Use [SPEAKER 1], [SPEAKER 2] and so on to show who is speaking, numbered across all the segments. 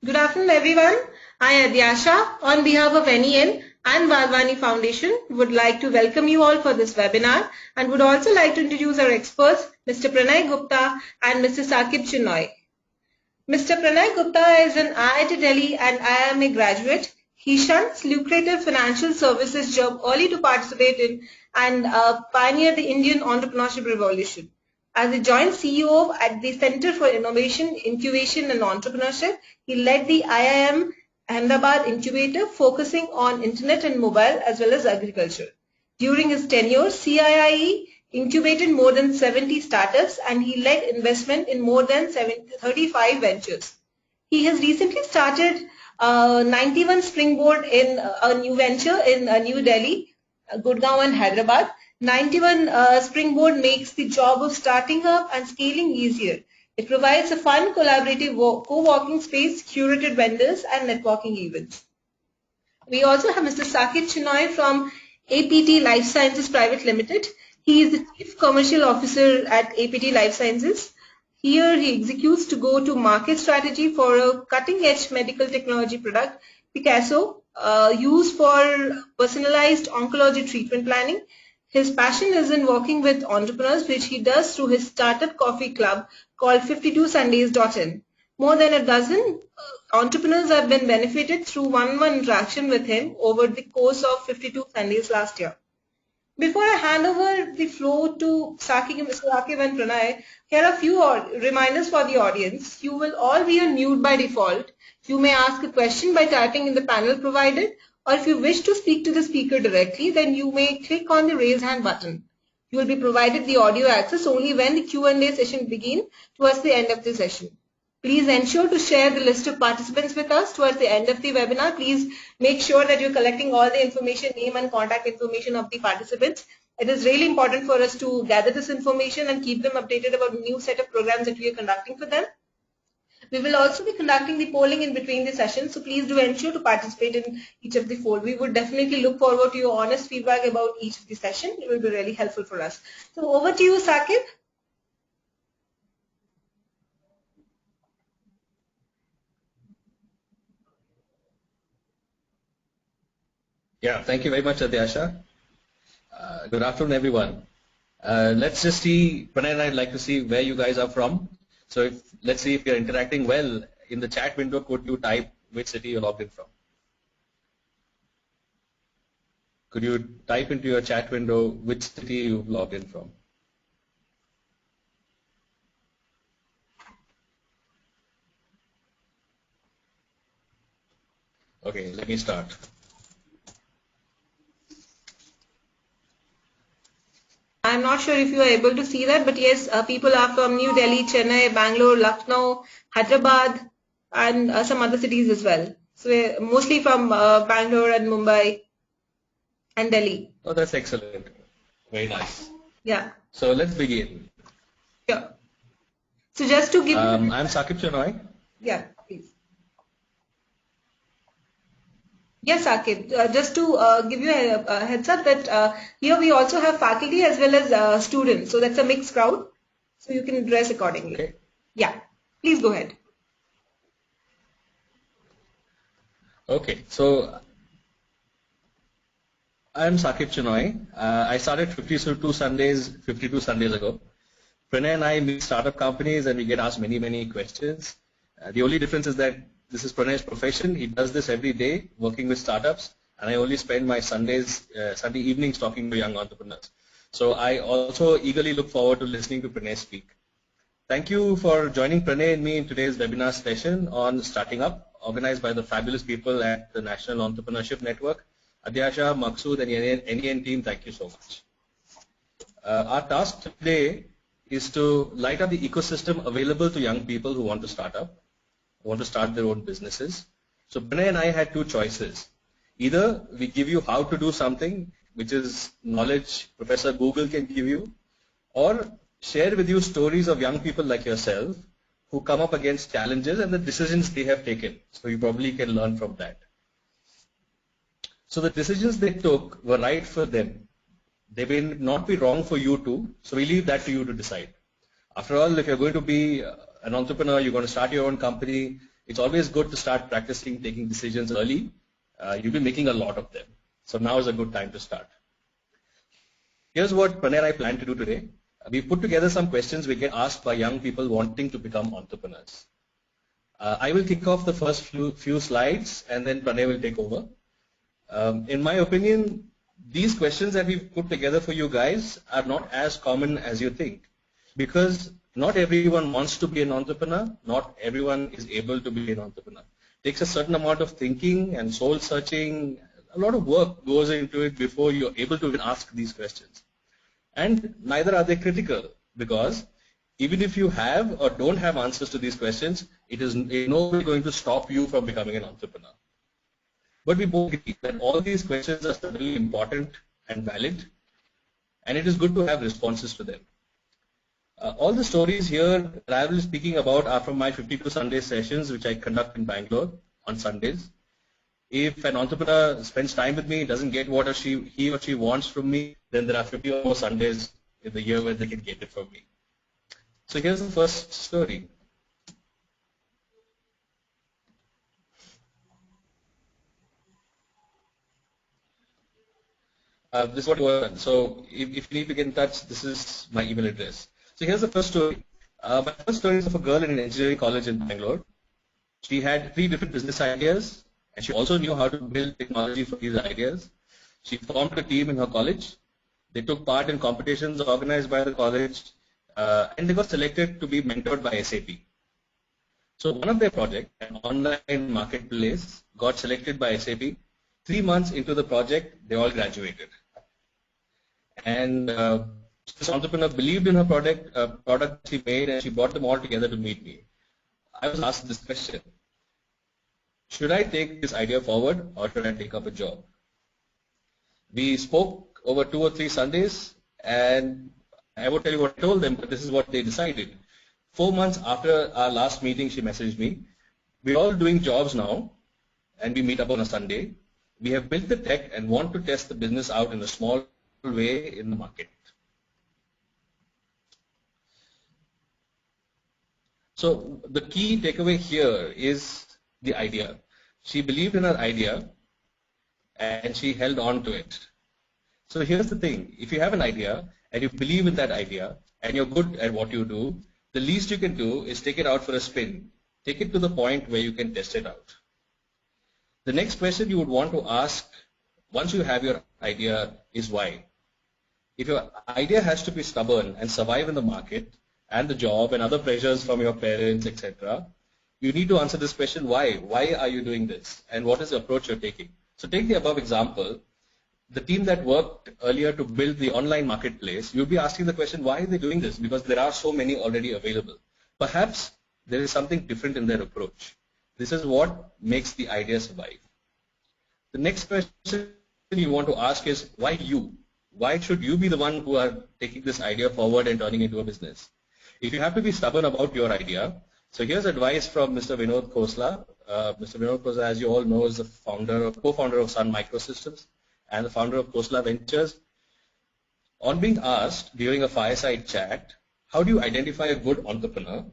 [SPEAKER 1] Good afternoon, everyone. I, Adyasha, on behalf of NEN and Valvani Foundation, would like to welcome you all for this webinar and would also like to introduce our experts, Mr. Pranay Gupta and Mr. Sakib Chinoy. Mr. Pranay Gupta is an IIT Delhi and IIMA graduate. He shuns lucrative financial services job early to participate in and pioneer the Indian entrepreneurship revolution. As a joint CEO at the Center for Innovation, Incubation and Entrepreneurship, he led the IIM Ahmedabad incubator focusing on internet and mobile as well as agriculture. During his tenure, CIIE incubated more than 70 startups and he led investment in more than 35 ventures. He has recently started 91 Springboard in a new venture in New Delhi, Gurgaon and Hyderabad. 91 Springboard makes the job of starting up and scaling easier. It provides a fun, collaborative co-working space, curated vendors and networking events. We also have Mr. Sakib Chinoy from APT Life Sciences Private Limited. He is the Chief Commercial Officer at APT Life Sciences. Here he executes to go-to-market strategy for a cutting-edge medical technology product, Picasso, used for personalized oncology treatment planning. His passion is in working with entrepreneurs, which he does through his startup coffee club called 52sundays.in. More than a dozen entrepreneurs have been benefited through one-on-one interaction with him over the course of 52 Sundays last year. Before I hand over the floor to Mr. Sakib and Pranay, here are a few reminders for the audience. You will all be on mute by default. You may ask a question by typing in the panel provided, or if you wish to speak to the speaker directly, then you may click on the raise hand button. You will be provided the audio access only when the Q&A session begins towards the end of the session. Please ensure to share the list of participants with us towards the end of the webinar. Please make sure that you're collecting all the information, name and contact information of the participants. It is really important for us to gather this information and keep them updated about the new set of programs that we are conducting for them. We will also be conducting the polling in between the sessions, so please do ensure to participate in each of the four. We would definitely look forward to your honest feedback about each of the sessions. It will be really helpful for us. So over to you, Sakib.
[SPEAKER 2] Yeah, thank you very much, Adyasha. Good afternoon, everyone. Let's just see, Pranay and I'd like to see where you guys are from. So let's see if you're interacting well. In the chat window, could you type which city you're logged in from? Could you type into your chat window which city you've logged in from? Okay, let me start.
[SPEAKER 1] I'm not sure if you are able to see that, but yes, people are from New Delhi, Chennai, Bangalore, Lucknow, Hyderabad, and some other cities as well. So we're mostly from Bangalore and Mumbai and Delhi.
[SPEAKER 2] Oh, that's excellent. Very nice.
[SPEAKER 1] Yeah.
[SPEAKER 2] So let's begin.
[SPEAKER 1] Sure. So just to give
[SPEAKER 2] I'm Sakib Chinoy.
[SPEAKER 1] Yeah, please. Yes, Sakib. Just to give you a heads up that here we also have faculty as well as students. So that's a mixed crowd. So you can dress accordingly.
[SPEAKER 2] Okay.
[SPEAKER 1] Yeah. Please go ahead.
[SPEAKER 2] Okay. So I'm Sakib Chinoy. I started 52 Sundays ago. Pranay and I meet startup companies and we get asked many questions. The only difference is that this is Pranay's profession. He does this every day, working with startups, and I only spend my Sunday evenings talking to young entrepreneurs. So I also eagerly look forward to listening to Pranay speak. Thank you for joining Pranay and me in today's webinar session on Starting Up, organized by the fabulous people at the National Entrepreneurship Network. Adyasha, Maqsood, and NEN team, thank you so much. Our task today is to light up the ecosystem available to young people who want to start up, want to start their own businesses. So Pranay and I had two choices. Either we give you how to do something, which is knowledge Professor Google can give you, or share with you stories of young people like yourself who come up against challenges and the decisions they have taken. So you probably can learn from that. So the decisions they took were right for them. They may not be wrong for you too, so we leave that to you to decide. After all, if you're going to be an entrepreneur, you're going to start your own company, it's always good to start practicing taking decisions early. You'll be making a lot of them. So now is a good time to start. Here's what Pranay and I plan to do today. We put together some questions we get asked by young people wanting to become entrepreneurs. I will kick off the first few slides and then Pranay will take over. In my opinion, these questions that we've put together for you guys are not as common as you think, because not everyone wants to be an entrepreneur, not everyone is able to be an entrepreneur. It takes a certain amount of thinking and soul searching, a lot of work goes into it before you're able to even ask these questions. And neither are they critical, because even if you have or don't have answers to these questions, it is in no way going to stop you from becoming an entrepreneur. But we both agree that all these questions are certainly important and valid, and it is good to have responses to them. All the stories here that I will be speaking about are from my 52 Sunday sessions, which I conduct in Bangalore on Sundays. If an entrepreneur spends time with me, doesn't get what he or she wants from me, then there are 50 or more Sundays in the year where they can get it from me. So here's the first story. This is what you want. So if you need to get in touch, this is my email address. So here's the first story. My first story is of a girl in an engineering college in Bangalore. She had 3 different business ideas, and she also knew how to build technology for these ideas. She formed a team in her college. They took part in competitions organized by the college, and they got selected to be mentored by SAP. So one of their projects, an online marketplace, got selected by SAP. 3 months into the project, they all graduated. And this entrepreneur believed in her product she made, and she brought them all together to meet me. I was asked this question: should I take this idea forward, or should I take up a job? We spoke over 2 or 3 Sundays, and I won't tell you what I told them, but this is what they decided. 4 months after our last meeting, she messaged me. We're all doing jobs now, and we meet up on a Sunday. We have built the tech and want to test the business out in a small way in the market. So the key takeaway here is the idea. She believed in her idea and she held on to it. So here's the thing. If you have an idea and you believe in that idea and you're good at what you do, the least you can do is take it out for a spin. Take it to the point where you can test it out. The next question you would want to ask once you have your idea is why. If your idea has to be stubborn and survive in the market and the job and other pressures from your parents, etc., you need to answer this question: why? Why are you doing this? And what is the approach you're taking? So take the above example. The team that worked earlier to build the online marketplace, you'll be asking the question, why are they doing this? Because there are so many already available. Perhaps there is something different in their approach. This is what makes the idea survive. The next question you want to ask is, why you? Why should you be the one who are taking this idea forward and turning it into a business? If you have to be stubborn about your idea, so here's advice from Mr. Vinod Khosla. Mr. Vinod Khosla, as you all know, is the co-founder of Sun Microsystems and the founder of Khosla Ventures. On being asked during a fireside chat, how do you identify a good entrepreneur?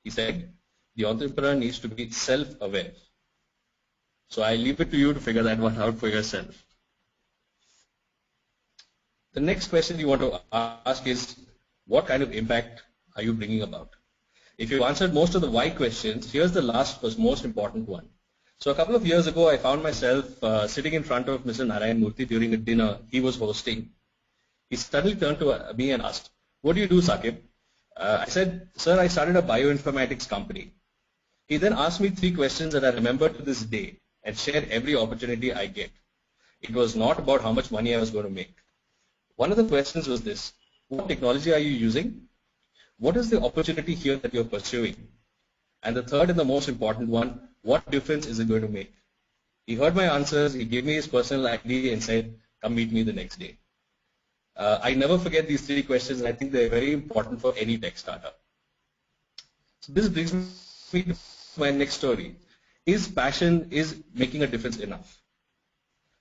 [SPEAKER 2] He said, the entrepreneur needs to be self-aware. So I leave it to you to figure that one out for yourself. The next question you want to ask is, what kind of impact are you bringing about? If you've answered most of the why questions, here's the last most important one. So a couple of years ago, I found myself sitting in front of Mr. Narayan Murthy during a dinner he was hosting. He suddenly turned to me and asked, what do you do, Saqib? I said, sir, I started a bioinformatics company. He then asked me 3 questions that I remember to this day and shared every opportunity I get. It was not about how much money I was going to make. One of the questions was this: what technology are you using? What is the opportunity here that you're pursuing? And the third and the most important one, what difference is it going to make? He heard my answers, he gave me his personal ID and said, come meet me the next day. I never forget these 3 questions, and I think they're very important for any tech startup. So this brings me to my next story. Is passion, is making a difference enough?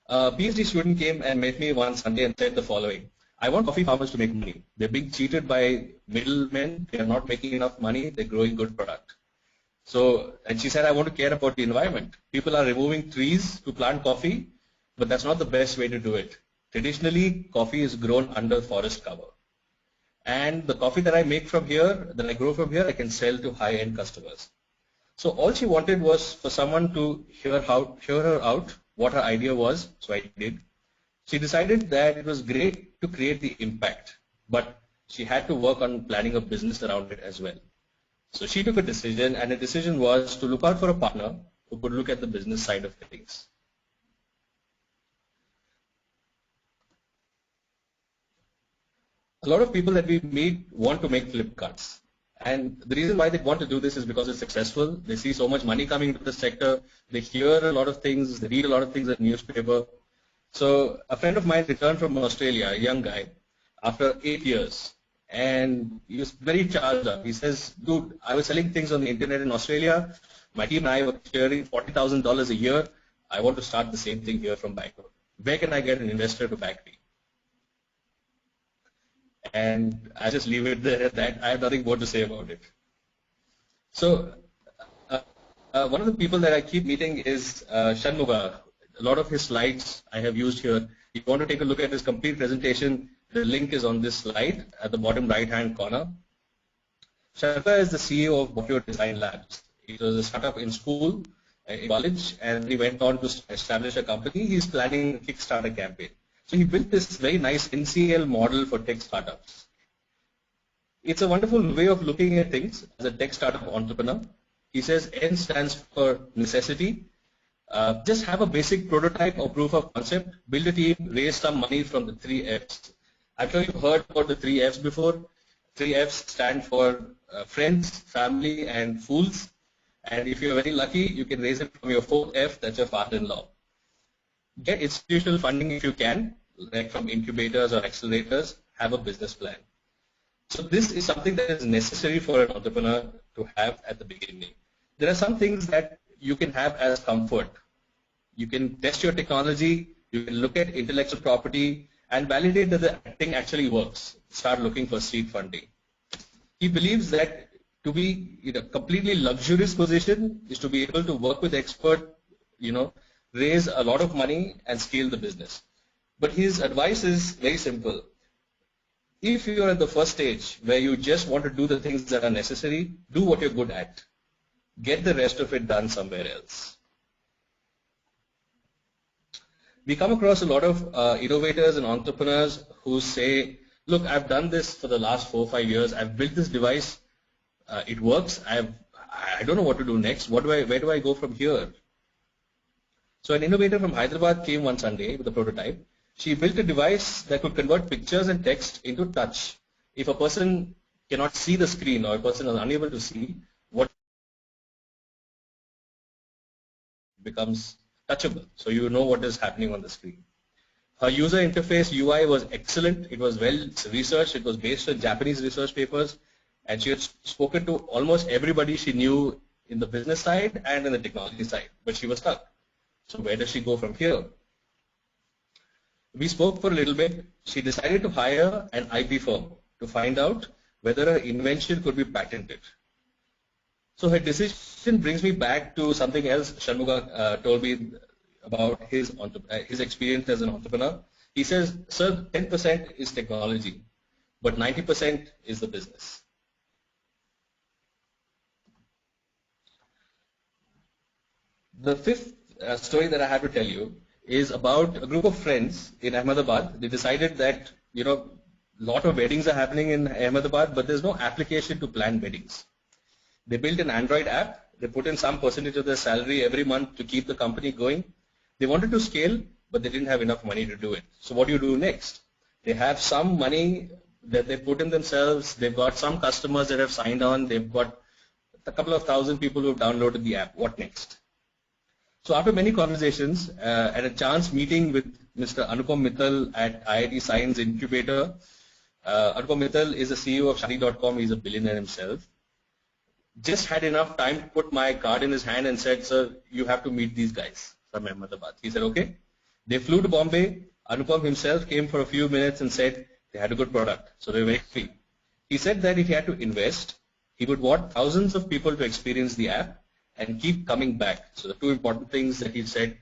[SPEAKER 2] A PhD student came and met me one Sunday and said the following: I want coffee farmers to make money. They're being cheated by middlemen. They are not making enough money. They're growing good product. So, and she said, I want to care about the environment. People are removing trees to plant coffee, but that's not the best way to do it. Traditionally, coffee is grown under forest cover. And the coffee that I make from here, that I grow from here, I can sell to high-end customers. So all she wanted was for someone to hear her out what her idea was, so I did. She decided that it was great to create the impact, but she had to work on planning a business around it as well. So she took a decision, and the decision was to look out for a partner who could look at the business side of things. A lot of people that we meet want to make flip cards. And the reason why they want to do this is because it's successful. They see so much money coming into the sector. They hear a lot of things. They read a lot of things in the newspaper. So a friend of mine returned from Australia, a young guy, after 8 years. And he was very charged up. He says, dude, I was selling things on the internet in Australia. My team and I were clearing $40,000 a year. I want to start the same thing here from Bangalore. Where can I get an investor to back me? And I just leave it there at that. I have nothing more to say about it. So one of the people that I keep meeting is Shanmuga. A lot of his slides I have used here. If you want to take a look at his complete presentation, the link is on this slide at the bottom right-hand corner. Shanmuga is the CEO of Bofio Design Labs. It was a startup in school, in college, and he went on to establish a company. He's planning a Kickstarter campaign. So he built this very nice NCL model for tech startups. It's a wonderful way of looking at things as a tech startup entrepreneur. He says N stands for necessity. Just have a basic prototype or proof of concept, build a team, raise some money from the 3 Fs. I'm sure you've heard about the 3 Fs before. 3 Fs stand for friends, family, and fools. And if you're very lucky, you can raise it from your 4th F, that's your father-in-law. Get institutional funding if you can, like from incubators or accelerators, have a business plan. So this is something that is necessary for an entrepreneur to have at the beginning. There are some things that you can have as comfort. You can test your technology, you can look at intellectual property and validate that the thing actually works. Start looking for seed funding. He believes that to be in a completely luxurious position is to be able to work with expert, raise a lot of money and scale the business. But his advice is very simple. If you are at the first stage where you just want to do the things that are necessary, do what you're good at. Get the rest of it done somewhere else. We come across a lot of innovators and entrepreneurs who say, look, I've done this for the last 4 or 5 years. I've built this device. It works. I don't know what to do next. Where do I go from here? So an innovator from Hyderabad came one Sunday with a prototype. She built a device that could convert pictures and text into touch. If a person cannot see the screen or a person is unable to see, what becomes touchable. So you know what is happening on the screen. Her user interface UI was excellent. It was well researched. It was based on Japanese research papers. And she had spoken to almost everybody she knew in the business side and in the technology side. But she was stuck. So where does she go from here? We spoke for a little bit. She decided to hire an IP firm to find out whether her invention could be patented. So her decision brings me back to something else Shanmuga told me about his experience as an entrepreneur. He says, sir, 10% is technology, but 90% is the business. The fifth story that I have to tell you is about a group of friends in Ahmedabad. They decided that, a lot of weddings are happening in Ahmedabad, but there's no application to plan weddings. They built an Android app. They put in some percentage of their salary every month to keep the company going. They wanted to scale, but they didn't have enough money to do it. So what do you do next? They have some money that they put in themselves. They've got some customers that have signed on. They've got a couple of thousand people who have downloaded the app. What next? So after many conversations, at a chance meeting with Mr. Anupam Mittal at IIT Science Incubator, Anupam Mittal is the CEO of Shadi.com. He's a billionaire himself. Just had enough time to put my card in his hand and said, sir, you have to meet these guys from Ahmedabad. He said, okay. They flew to Bombay. Anupam himself came for a few minutes and said they had a good product. So they were very free. He said that if he had to invest, He would want thousands of people to experience the app and keep coming back. So the two important things that he said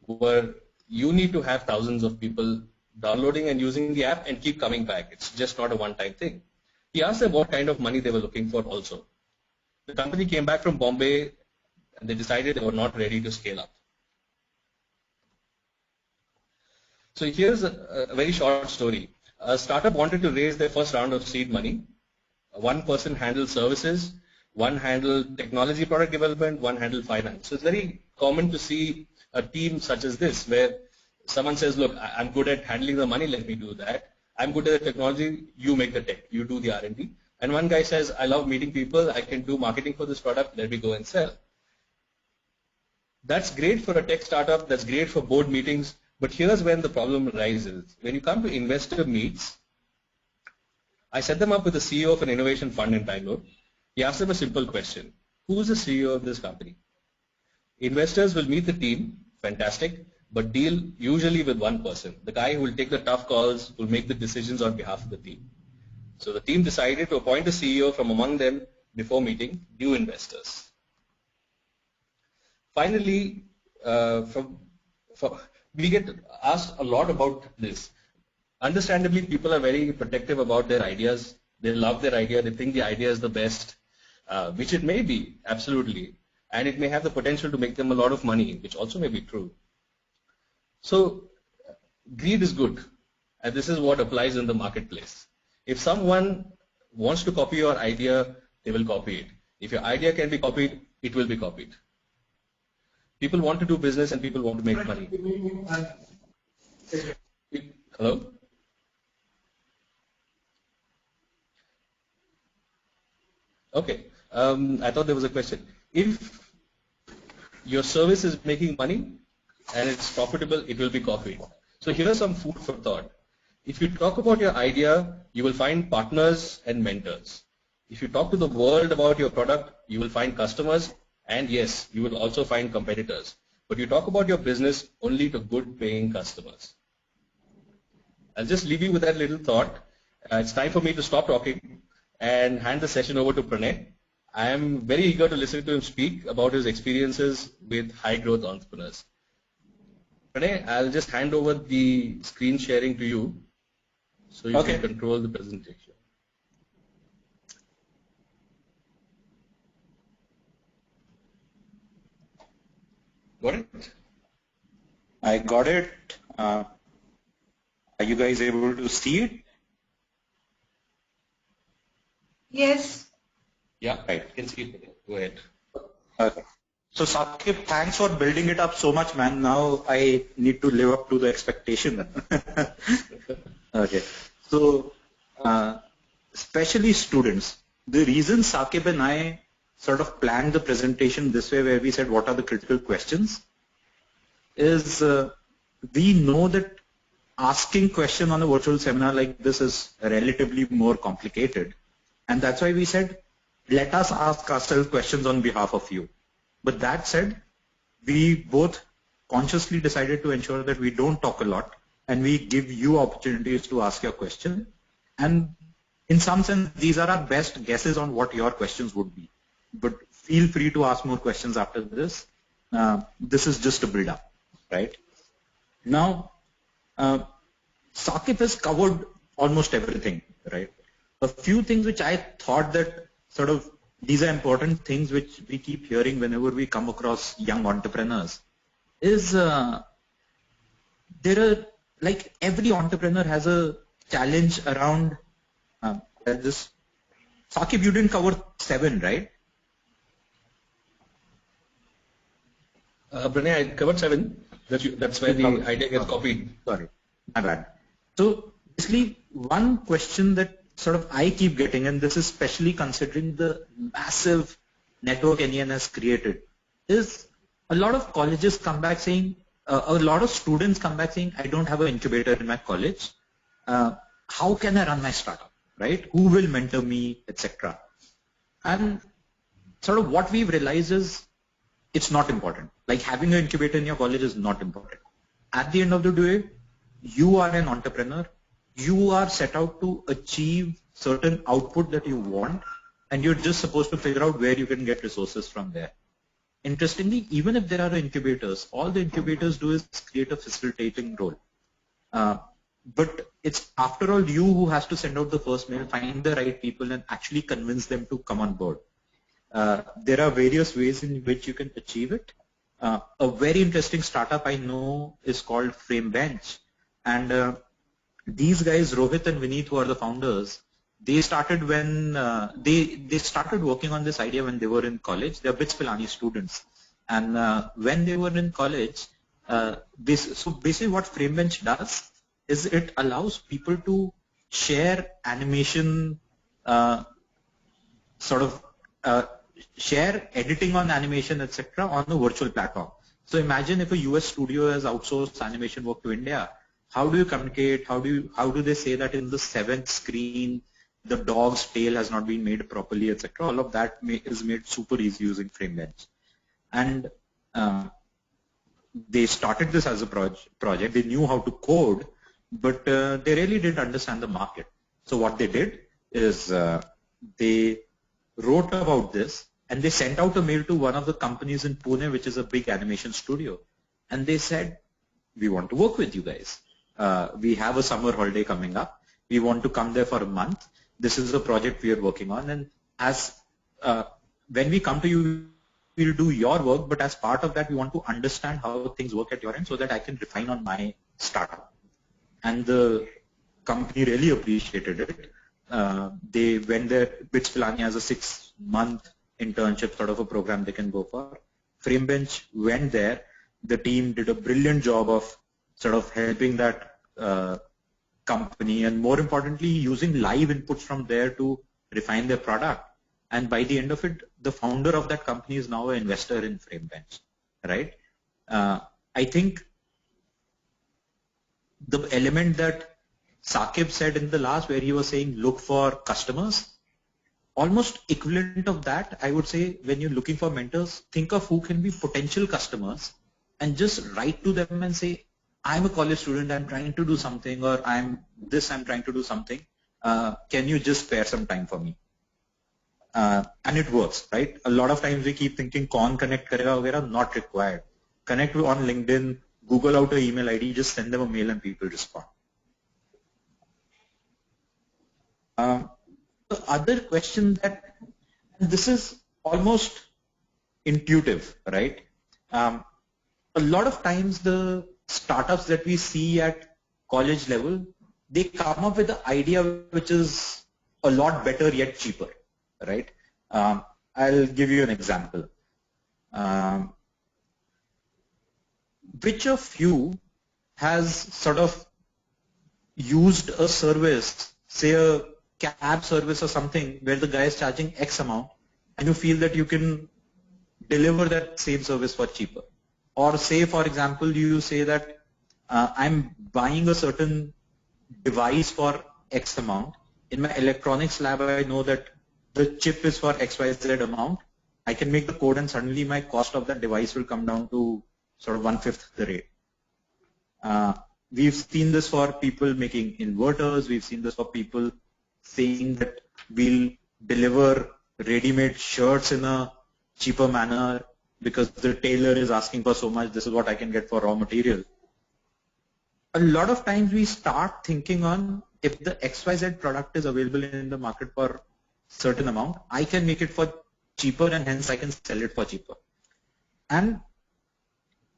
[SPEAKER 2] were, you need to have thousands of people downloading and using the app and keep coming back. It's just not a one-time thing. He asked them what kind of money they were looking for also. The company came back from Bombay and they decided they were not ready to scale up. So here's a very short story. A startup wanted to raise their first round of seed money. One person handled services, one handled technology product development, one handled finance. So it's very common to see a team such as this where someone says, look, I'm good at handling the money, let me do that. I'm good at the technology, you make the tech, you do the R&D. And one guy says, I love meeting people, I can do marketing for this product, let me go and sell. That's great for a tech startup, that's great for board meetings, but here's when the problem arises. When you come to investor meets, I set them up with the CEO of an innovation fund in Bangalore. He asked them a simple question. Who's the CEO of this company? Investors will meet the team, fantastic, but deal usually with one person. The guy who will take the tough calls, will make the decisions on behalf of the team. So the team decided to appoint a CEO from among them before meeting new investors. Finally, we get asked a lot about this. Understandably, people are very protective about their ideas. They love their idea. They think the idea is the best, which it may be, absolutely. And it may have the potential to make them a lot of money, which also may be true. So greed is good, and this is what applies in the marketplace. If someone wants to copy your idea, they will copy it. If your idea can be copied, it will be copied. People want to do business and people want to make money. Hello? Okay. I thought there was a question. If your service is making money and it's profitable, it will be copied. So here are some food for thought. If you talk about your idea, you will find partners and mentors. If you talk to the world about your product, you will find customers, and yes, you will also find competitors. But you talk about your business only to good paying customers. I'll just leave you with that little thought. It's time for me to stop talking and hand the session over to Pranay. I am very eager to listen to him speak about his experiences with high growth entrepreneurs. Pranay, I'll just hand over the screen sharing to you so you can control the presentation. Got it?
[SPEAKER 3] I got it. Are you guys able to see it?
[SPEAKER 1] Yes.
[SPEAKER 2] Yeah, right. You can see it. Go ahead.
[SPEAKER 3] Okay. So Saqib, thanks for building it up so much, man. Now I need to live up to the expectation. Okay. So, especially students, the reason Saqib and I sort of planned the presentation this way, where we said what are the critical questions, is we know that asking question on a virtual seminar like this is relatively more complicated. And that's why we said, let us ask ourselves questions on behalf of you. But that said, we both consciously decided to ensure that we don't talk a lot and we give you opportunities to ask your question. And in some sense, these are our best guesses on what your questions would be. But feel free to ask more questions after this. This is just a build-up, right? Now, Saqib has covered almost everything, right? A few things which I thought that sort of these are important things which we keep hearing whenever we come across young entrepreneurs is there are, like, every entrepreneur has a challenge around this. Saqib, you didn't cover 7, right?
[SPEAKER 2] Pranay, I covered 7. That's where the idea gets copied.
[SPEAKER 3] Sorry, my bad. So basically, one question that sort of I keep getting, and this is especially considering the massive network NEN has created, is a lot of colleges come back saying, a lot of students come back saying, I don't have an incubator in my college. How can I run my startup, right? Who will mentor me, etc. And sort of what we've realized is it's not important. Like having an incubator in your college is not important. At the end of the day, you are an entrepreneur. You are set out to achieve certain output that you want, and you're just supposed to figure out where you can get resources from there. Interestingly, even if there are incubators, all the incubators do is create a facilitating role. But it's after all you who has to send out the first mail, find the right people, and actually convince them to come on board. There are various ways in which you can achieve it. A very interesting startup I know is called FrameBench, and these guys, Rohit and Vineet, who are the founders, they started when they started working on this idea when they were in college. They are BITS Pilani students, and when they were in college, so basically what FrameBench does is it allows people to share animation, share editing on animation, etc., on a virtual platform. So imagine if a US studio has outsourced animation work to India. How do you communicate? How do they say that in the 7th screen the dog's tail has not been made properly, etc.? All of that is made super easy using FrameBench. And they started this as a project. They knew how to code, but they really didn't understand the market. So what they did is they wrote about this, and they sent out a mail to one of the companies in Pune, which is a big animation studio, and they said, we want to work with you guys. We have a summer holiday coming up. We want to come there for a month. This is a project we are working on, and as when we come to you, we'll do your work, but as part of that, we want to understand how things work at your end so that I can refine on my startup. And the company really appreciated it. They went there. BITS Pilani has a 6-month internship sort of a program they can go for. FrameBench went there. The team did a brilliant job of sort of helping that company, and more importantly, using live inputs from there to refine their product. And by the end of it, the founder of that company is now an investor in FrameBench, right? I think the element that Saqib said in the last, where he was saying look for customers, almost equivalent of that, I would say, when you're looking for mentors, think of who can be potential customers and just write to them and say, I'm a college student, I'm trying to do something, or I'm trying to do something. Can you just spare some time for me? And it works, right? A lot of times we keep thinking, "Kaun connect karega वगैरह," not required. Connect on LinkedIn, Google out an email ID, just send them a mail and people respond. The other question that, and this is almost intuitive, right? A lot of times the startups that we see at college level, they come up with an idea which is a lot better yet cheaper, right? I'll give you an example. Which of you has sort of used a service, say a cab service or something, where the guy is charging X amount and you feel that you can deliver that same service for cheaper? Or say, for example, you say that I'm buying a certain device for X amount. In my electronics lab, I know that the chip is for XYZ amount. I can make the code and suddenly my cost of that device will come down to sort of 1/5 the rate. We've seen this for people making inverters. We've seen this for people saying that we'll deliver ready-made shirts in a cheaper manner because the tailor is asking for so much. This is what I can get for raw material. A lot of times we start thinking on, if the XYZ product is available in the market for certain amount, I can make it for cheaper and hence I can sell it for cheaper. And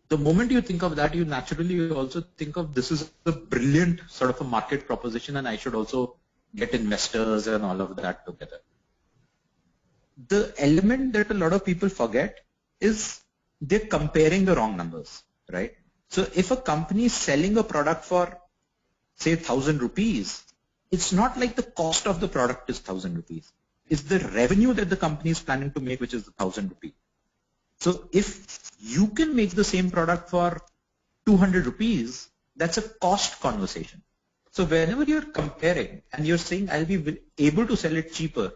[SPEAKER 3] the moment you think of that, you naturally also think of, this is a brilliant sort of a market proposition and I should also get investors and all of that together. The element that a lot of people forget is they're comparing the wrong numbers, right? So if a company is selling a product for, say, 1,000 rupees, it's not like the cost of the product is 1,000 rupees. It's the revenue that the company is planning to make, which is 1,000 rupees. So if you can make the same product for 200 rupees, that's a cost conversation. So whenever you're comparing and you're saying, I'll be able to sell it cheaper,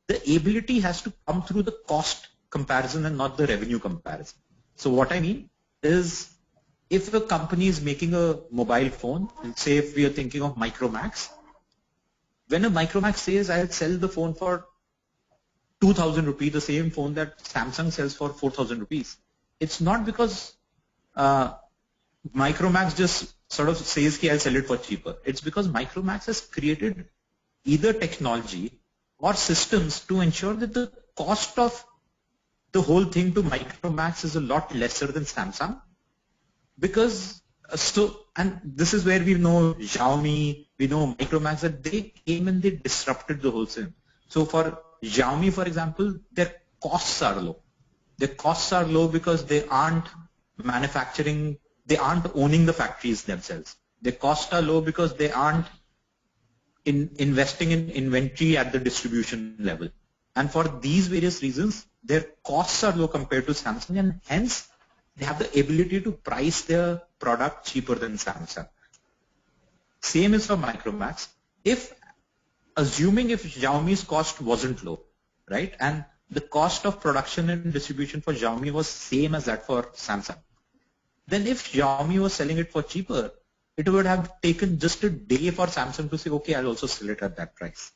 [SPEAKER 3] the ability has to come through the cost comparison and not the revenue comparison. So what I mean is, if a company is making a mobile phone, and say if we are thinking of Micromax, when a Micromax says I'll sell the phone for 2,000 rupees, the same phone that Samsung sells for 4,000 rupees. It's not because Micromax just sort of says कि I'll sell it for cheaper. It's because Micromax has created either technology or systems to ensure that the cost of the whole thing to Micromax is a lot lesser than Samsung. Because and this is where we know Xiaomi, we know Micromax, that they came and they disrupted the whole thing. So for Xiaomi, for example, their costs are low. Their costs are low because they aren't manufacturing, they aren't owning the factories themselves. Their costs are low because they aren't investing in inventory at the distribution level. And for these various reasons, their costs are low compared to Samsung, and hence they have the ability to price their product cheaper than Samsung. Same is for Micromax. Assuming if Xiaomi's cost wasn't low, right, and the cost of production and distribution for Xiaomi was same as that for Samsung, then if Xiaomi was selling it for cheaper, it would have taken just a day for Samsung to say, okay, I'll also sell it at that price.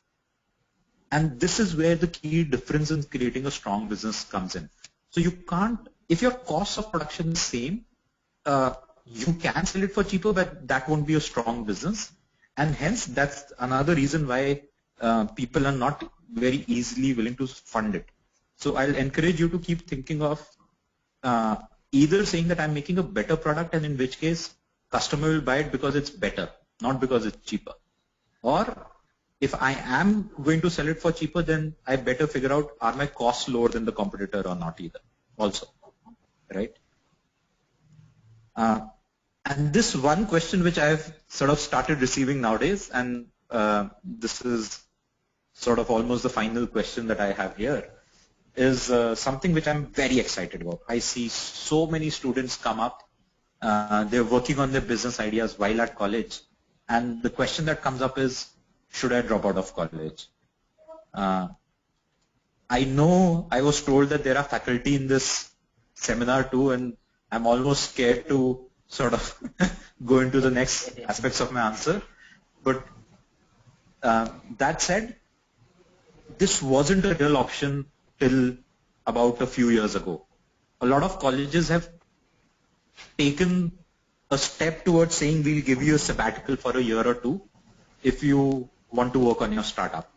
[SPEAKER 3] And this is where the key difference in creating a strong business comes in. So you can't, if your cost of production is same, you can sell it for cheaper, but that won't be a strong business. And hence, that's another reason why people are not very easily willing to fund it. So I'll encourage you to keep thinking of either saying that I'm making a better product, and in which case customer will buy it because it's better, not because it's cheaper. Or if I am going to sell it for cheaper, then I better figure out, are my costs lower than the competitor or not either also, right? And this one question which I've sort of started receiving nowadays, and this is sort of almost the final question that I have here, is something which I'm very excited about. I see so many students come up, they're working on their business ideas while at college, and the question that comes up is, should I drop out of college? I know I was told that there are faculty in this seminar too, and I'm almost scared to sort of go into the next aspects of my answer. But that said, this wasn't a real option till about a few years ago. A lot of colleges have taken a step towards saying we'll give you a sabbatical for a year or two if you want to work on your startup.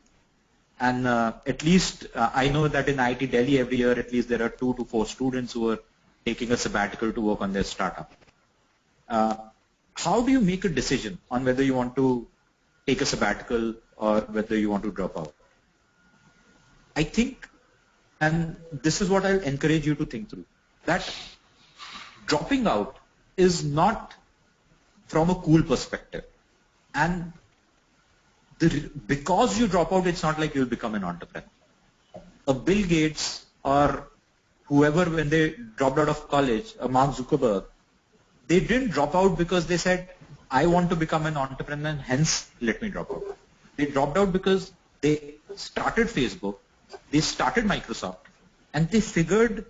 [SPEAKER 3] And at least I know that in IIT Delhi every year at least there are 2 to 4 students who are taking a sabbatical to work on their startup. How do you make a decision on whether you want to take a sabbatical or whether you want to drop out? I think, and this is what I'll encourage you to think through, that dropping out is not from a cool perspective. And because you drop out, it's not like you'll become an entrepreneur. A Bill Gates or whoever, when they dropped out of college, a Mark Zuckerberg, they didn't drop out because they said, I want to become an entrepreneur and hence let me drop out. They dropped out because they started Facebook, they started Microsoft, and they figured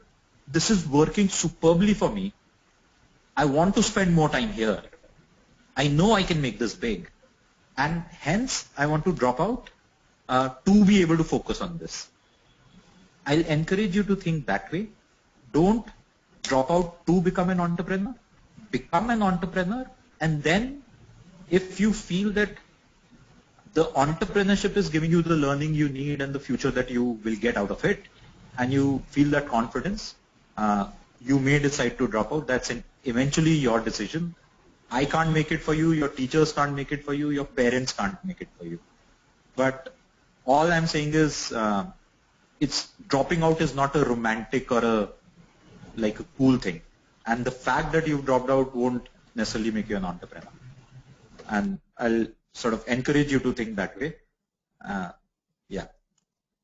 [SPEAKER 3] this is working superbly for me. I want to spend more time here. I know I can make this big. And hence, I want to drop out to be able to focus on this. I'll encourage you to think that way. Don't drop out to become an entrepreneur. Become an entrepreneur, and then if you feel that the entrepreneurship is giving you the learning you need and the future that you will get out of it, and you feel that confidence, you may decide to drop out. That's eventually your decision. I can't make it for you, your teachers can't make it for you, your parents can't make it for you. But all I'm saying is, it's dropping out is not a romantic or a cool thing. And the fact that you've dropped out won't necessarily make you an entrepreneur. And I'll sort of encourage you to think that way. Yeah.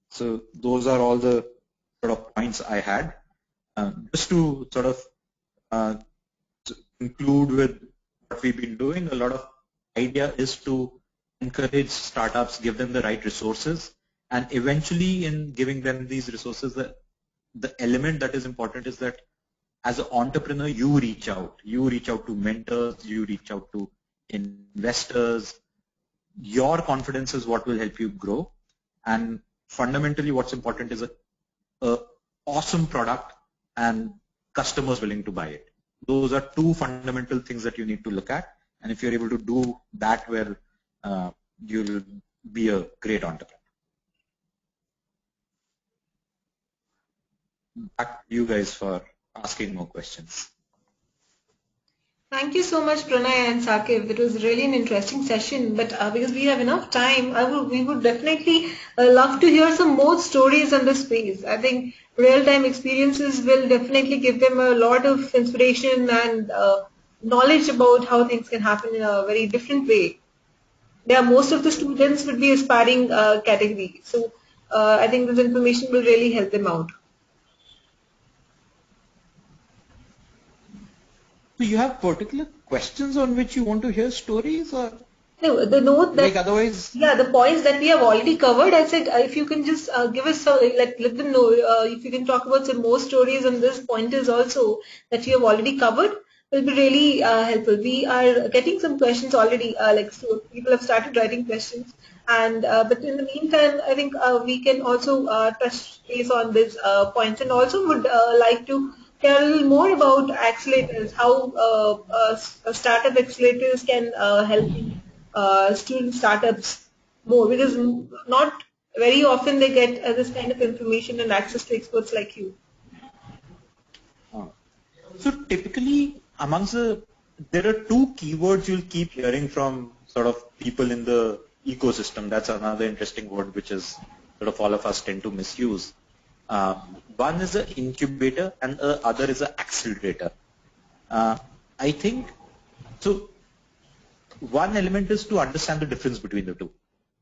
[SPEAKER 3] So those are all the sort of points I had. Just to sort of conclude with what we've been doing, a lot of idea is to encourage startups, give them the right resources, and eventually in giving them these resources, the element that is important is that as an entrepreneur, you reach out to mentors, you reach out to investors. Your confidence is what will help you grow. And fundamentally what's important is a a awesome product and customers willing to buy it. Those are two fundamental things that you need to look at. And if you're able to do that well, you'll be a great entrepreneur. Back to you guys for asking more questions.
[SPEAKER 1] Thank you so much, Pranay and Saqib. It was really an interesting session, but because we have enough time, we would definitely love to hear some more stories on this space. I think real-time experiences will definitely give them a lot of inspiration and knowledge about how things can happen in a very different way. Yeah, most of the students would be aspiring category, so I think this information will really help them out.
[SPEAKER 3] So you have particular questions on which you want to hear stories, or
[SPEAKER 1] no, the note that
[SPEAKER 3] like otherwise?
[SPEAKER 1] Yeah, the points that we have already covered. I said if you can just give us some, let them know if you can talk about some more stories on this pointers also that you have already covered. Will be really helpful. We are getting some questions already. So people have started writing questions, and but in the meantime, I think we can also touch base on these points, and also would like to tell a little more about accelerators, how startup accelerators can help student startups more, because not very often they get this kind of information and access to experts like you.
[SPEAKER 3] So typically there are two keywords you'll keep hearing from sort of people in the ecosystem. That's another interesting word which is sort of all of us tend to misuse. One is an incubator and the other is an accelerator. I think, so one element is to understand the difference between the two.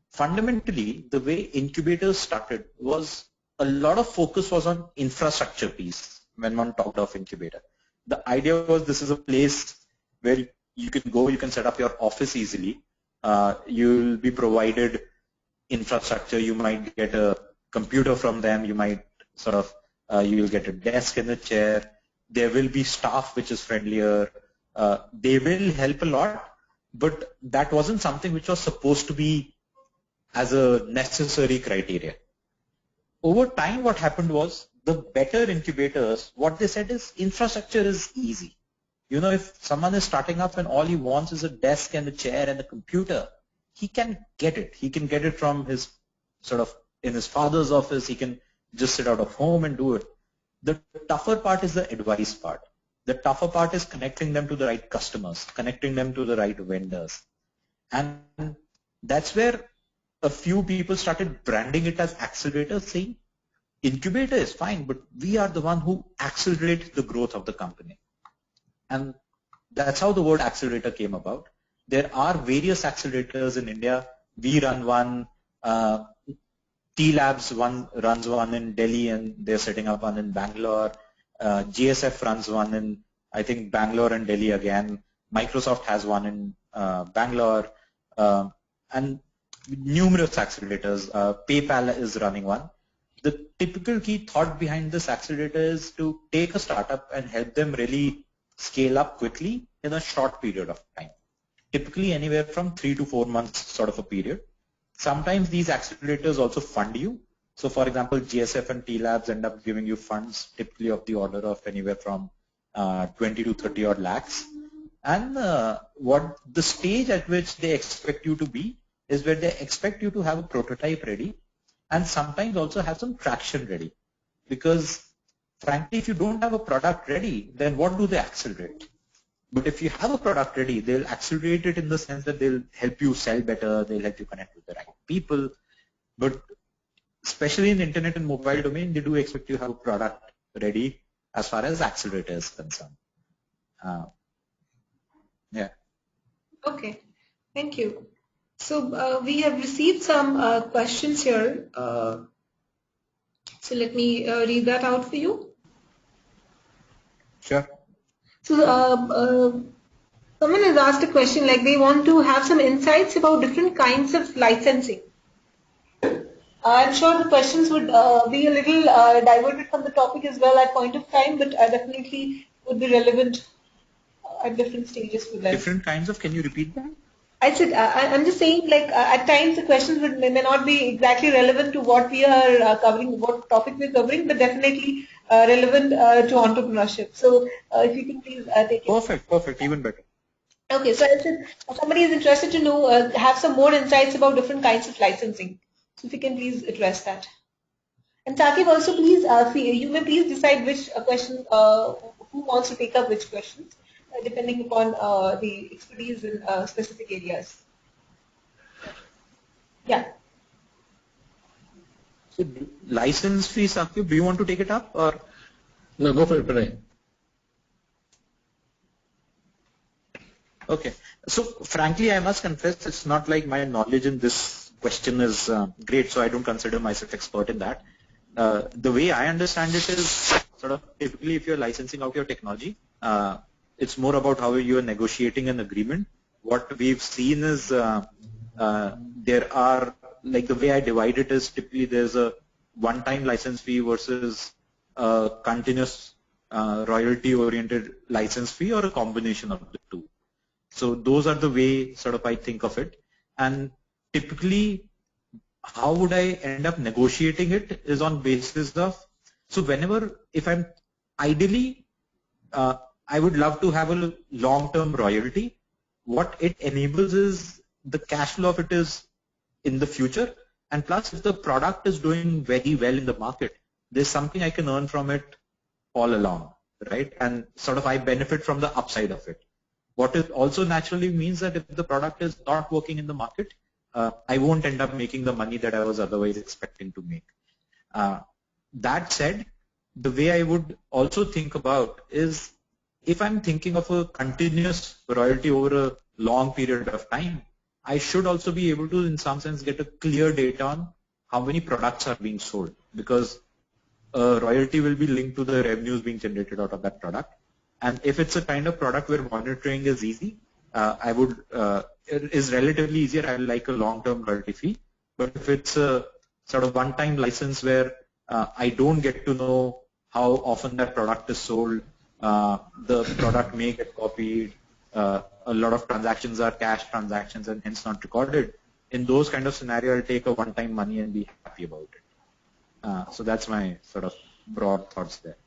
[SPEAKER 3] Fundamentally, the way incubators started was a lot of focus was on infrastructure piece when one talked of incubator. The idea was this is a place where you can go, you can set up your office easily. You'll be provided infrastructure. You might get a computer from them. You might sort of, you'll get a desk and a chair. There will be staff which is friendlier. They will help a lot, but that wasn't something which was supposed to be as a necessary criteria. Over time, what happened was the better incubators, what they said is infrastructure is easy. You know, if someone is starting up and all he wants is a desk and a chair and a computer, he can get it. He can get it from his sort of in his father's office. He can just sit out of home and do it. The tougher part is the advice part. The tougher part is connecting them to the right customers, connecting them to the right vendors. And that's where a few people started branding it as accelerators, saying incubator is fine, but we are the one who accelerate the growth of the company. And that's how the word accelerator came about. There are various accelerators in India. We run one, T-Labs runs one in Delhi, and they're setting up one in Bangalore. GSF runs one in, I think, Bangalore and Delhi again. Microsoft has one in Bangalore, and numerous accelerators. PayPal is running one. The typical key thought behind this accelerator is to take a startup and help them really scale up quickly in a short period of time. Typically anywhere from 3 to 4 months sort of a period. Sometimes these accelerators also fund you. So for example, GSF and T-Labs end up giving you funds typically of the order of anywhere from 20 to 30 odd lakhs. And what the stage at which they expect you to be is where they expect you to have a prototype ready and sometimes also have some traction ready. Because frankly, if you don't have a product ready, then what do they accelerate? But if you have a product ready, they'll accelerate it in the sense that they'll help you sell better, they'll help you connect with the right people. But especially in the internet and mobile domain, they do expect you to have a product ready as far as accelerator is concerned. Yeah.
[SPEAKER 1] Okay, thank you. So we have received some questions here. So let me read that out for you.
[SPEAKER 3] Sure.
[SPEAKER 1] So someone has asked a question like they want to have some insights about different kinds of licensing. I'm sure the questions would be a little diverted from the topic as well at point of time, but definitely would be relevant at different stages for them.
[SPEAKER 3] Different kinds of, can you repeat that?
[SPEAKER 1] I said, I'm just saying, like, at times the questions may not be exactly relevant to what we are covering, what topic we're covering, but definitely relevant to entrepreneurship. So, if you can please take it.
[SPEAKER 3] Perfect, even better.
[SPEAKER 1] Okay, so I said, somebody is interested to know, have some more insights about different kinds of licensing. So, if you can please address that. And Saqib, also please, you may please decide which question, who wants to take up which questions, depending upon the expertise in specific areas. Yeah.
[SPEAKER 3] So license fee, Saqib, do you want to take it up or?
[SPEAKER 2] No, go for it, Pranay.
[SPEAKER 3] Okay. So frankly, I must confess, it's not like my knowledge in this question is great, so I don't consider myself expert in that. The way I understand it is sort of typically if you're licensing out your technology, it's more about how you are negotiating an agreement. What we've seen is there are, like the way I divide it is typically there's a one-time license fee versus a continuous royalty-oriented license fee or a combination of the two. So those are the way sort of I think of it. And typically, how would I end up negotiating it is on basis of, so whenever, if I'm ideally, I would love to have a long-term royalty. What it enables is the cash flow of it is in the future. And plus, if the product is doing very well in the market, there's something I can earn from it all along, right? And sort of I benefit from the upside of it. What it also naturally means that if the product is not working in the market, I won't end up making the money that I was otherwise expecting to make. That said, the way I would also think about is if I'm thinking of a continuous royalty over a long period of time, I should also be able to, in some sense, get a clear data on how many products are being sold, because royalty will be linked to the revenues being generated out of that product. And if it's a kind of product where monitoring is easy, it is relatively easier. I like a long-term royalty fee. But if it's a sort of one-time license where I don't get to know how often that product is sold, the product may get copied, a lot of transactions are cash transactions and hence not recorded. In those kind of scenario, I'll take a one-time money and be happy about it. So that's my sort of broad thoughts there.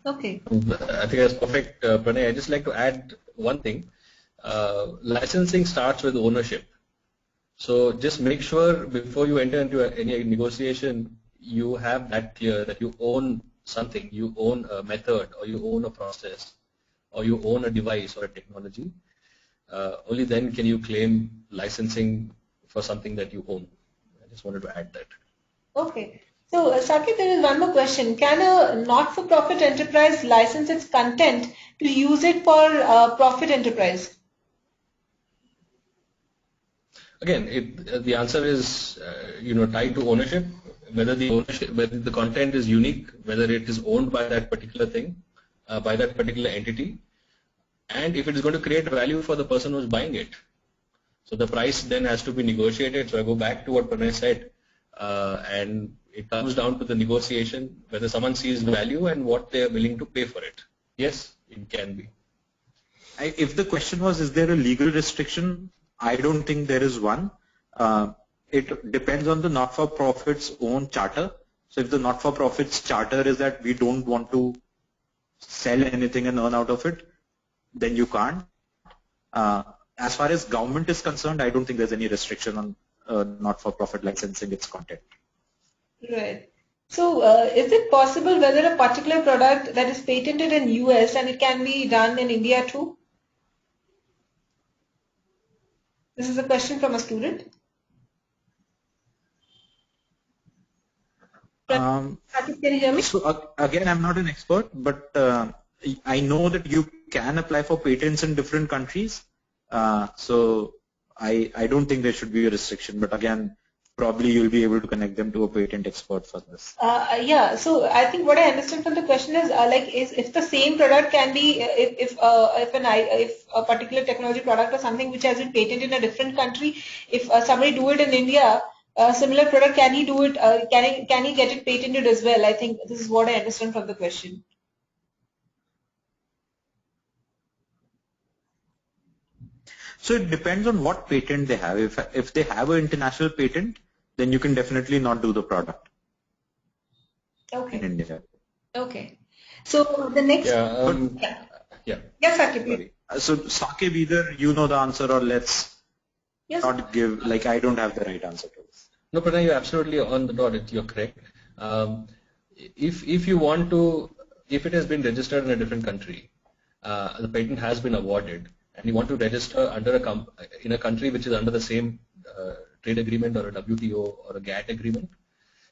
[SPEAKER 1] Okay.
[SPEAKER 2] I think that's perfect, Pranay. I'd just like to add one thing. Licensing starts with ownership. So just make sure before you enter into any negotiation, you have that clear that you own something, you own a method, or you own a process, or you own a device or a technology. Only then can you claim licensing for something that you own. I just wanted to add that.
[SPEAKER 1] Okay. So, Saqib, there is one more question. Can a not-for-profit enterprise license its content to use it for profit enterprise?
[SPEAKER 2] Again, the answer is tied to ownership. Whether the content is unique, whether it is owned by that particular thing, by that particular entity, and if it is going to create value for the person who's buying it. So the price then has to be negotiated. So I go back to what Pranay said, and it comes down to the negotiation, whether someone sees value and what they are willing to pay for it. Yes, it can be.
[SPEAKER 3] If the question was, is there a legal restriction? I don't think there is one. It depends on the not-for-profit's own charter. So if the not-for-profit's charter is that we don't want to sell anything and earn out of it, then you can't. As far as government is concerned, I don't think there's any restriction on not-for-profit licensing its content.
[SPEAKER 1] Right. So, is it possible whether a particular product that is patented in US and it can be done in India too? This is a question from a student. Can you hear me?
[SPEAKER 3] So again, I'm not an expert, but I know that you can apply for patents in different countries. So I don't think there should be a restriction, but again, probably you'll be able to connect them to a patent expert for this.
[SPEAKER 1] Yeah, so I think what I understand from the question is if the same product can be if a particular technology product or something which has been patented in a different country, if somebody do it in India, a similar product, can he do it? Can he get it patented as well? I think this is what I understand from the question.
[SPEAKER 3] So it depends on what patent they have. If they have an international patent, then you can definitely not do the product in
[SPEAKER 1] Okay.
[SPEAKER 3] India.
[SPEAKER 1] Okay. So the next.
[SPEAKER 2] Yeah. Yeah.
[SPEAKER 1] Yes, Sakib.
[SPEAKER 3] Sorry. So Saqib, either you know the answer or let's
[SPEAKER 1] Yes.
[SPEAKER 3] not give, like I don't have the right answer to this.
[SPEAKER 2] No, Pranay, you're absolutely on the dot. You're correct. If you want to, if it has been registered in a different country, the patent has been awarded, and you want to register under in a country which is under the same trade agreement or a WTO or a GATT agreement,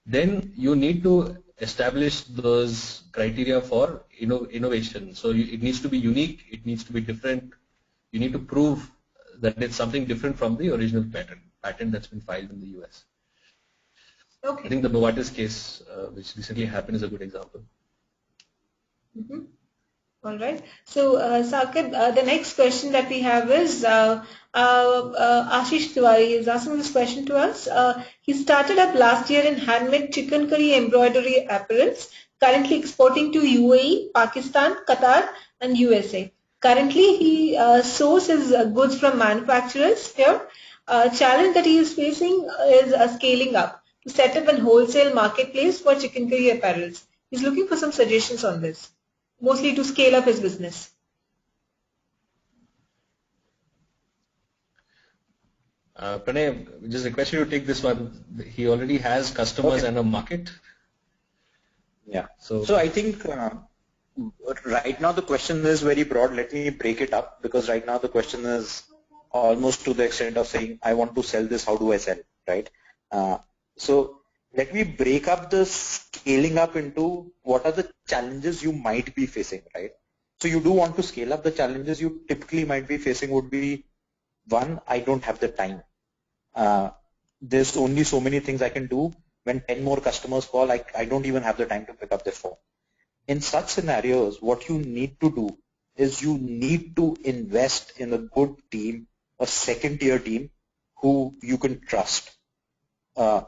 [SPEAKER 2] then you need to establish those criteria for innovation. So it needs to be unique, it needs to be different. You need to prove that it's something different from the original patent that's been filed in the US.
[SPEAKER 1] Okay.
[SPEAKER 2] I think the Novartis case, which recently happened, is a good example.
[SPEAKER 1] Mm-hmm. All right. So, Saqib, the next question that we have is Ashish Tiwari is asking this question to us. He started up last year in handmade chicken curry embroidery apparels, currently exporting to UAE, Pakistan, Qatar, and USA. Currently, he sources goods from manufacturers here. Challenge that he is facing is scaling up to set up a wholesale marketplace for chicken curry apparels. He's looking for some suggestions on this, mostly to scale up his business.
[SPEAKER 2] Pranay, just request you to take this one. He already has customers and a market.
[SPEAKER 3] Yeah. So I think right now the question is very broad. Let me break it up, because right now the question is almost to the extent of saying, I want to sell this, how do I sell, right? So let me break up the scaling up into what are the challenges you might be facing, right? So you do want to scale up. The challenges you typically might be facing would be, one, I don't have the time. There's only so many things I can do. When 10 more customers call, I don't even have the time to pick up their phone. In such scenarios, what you need to do is you need to invest in a good team, a second-tier team who you can trust. A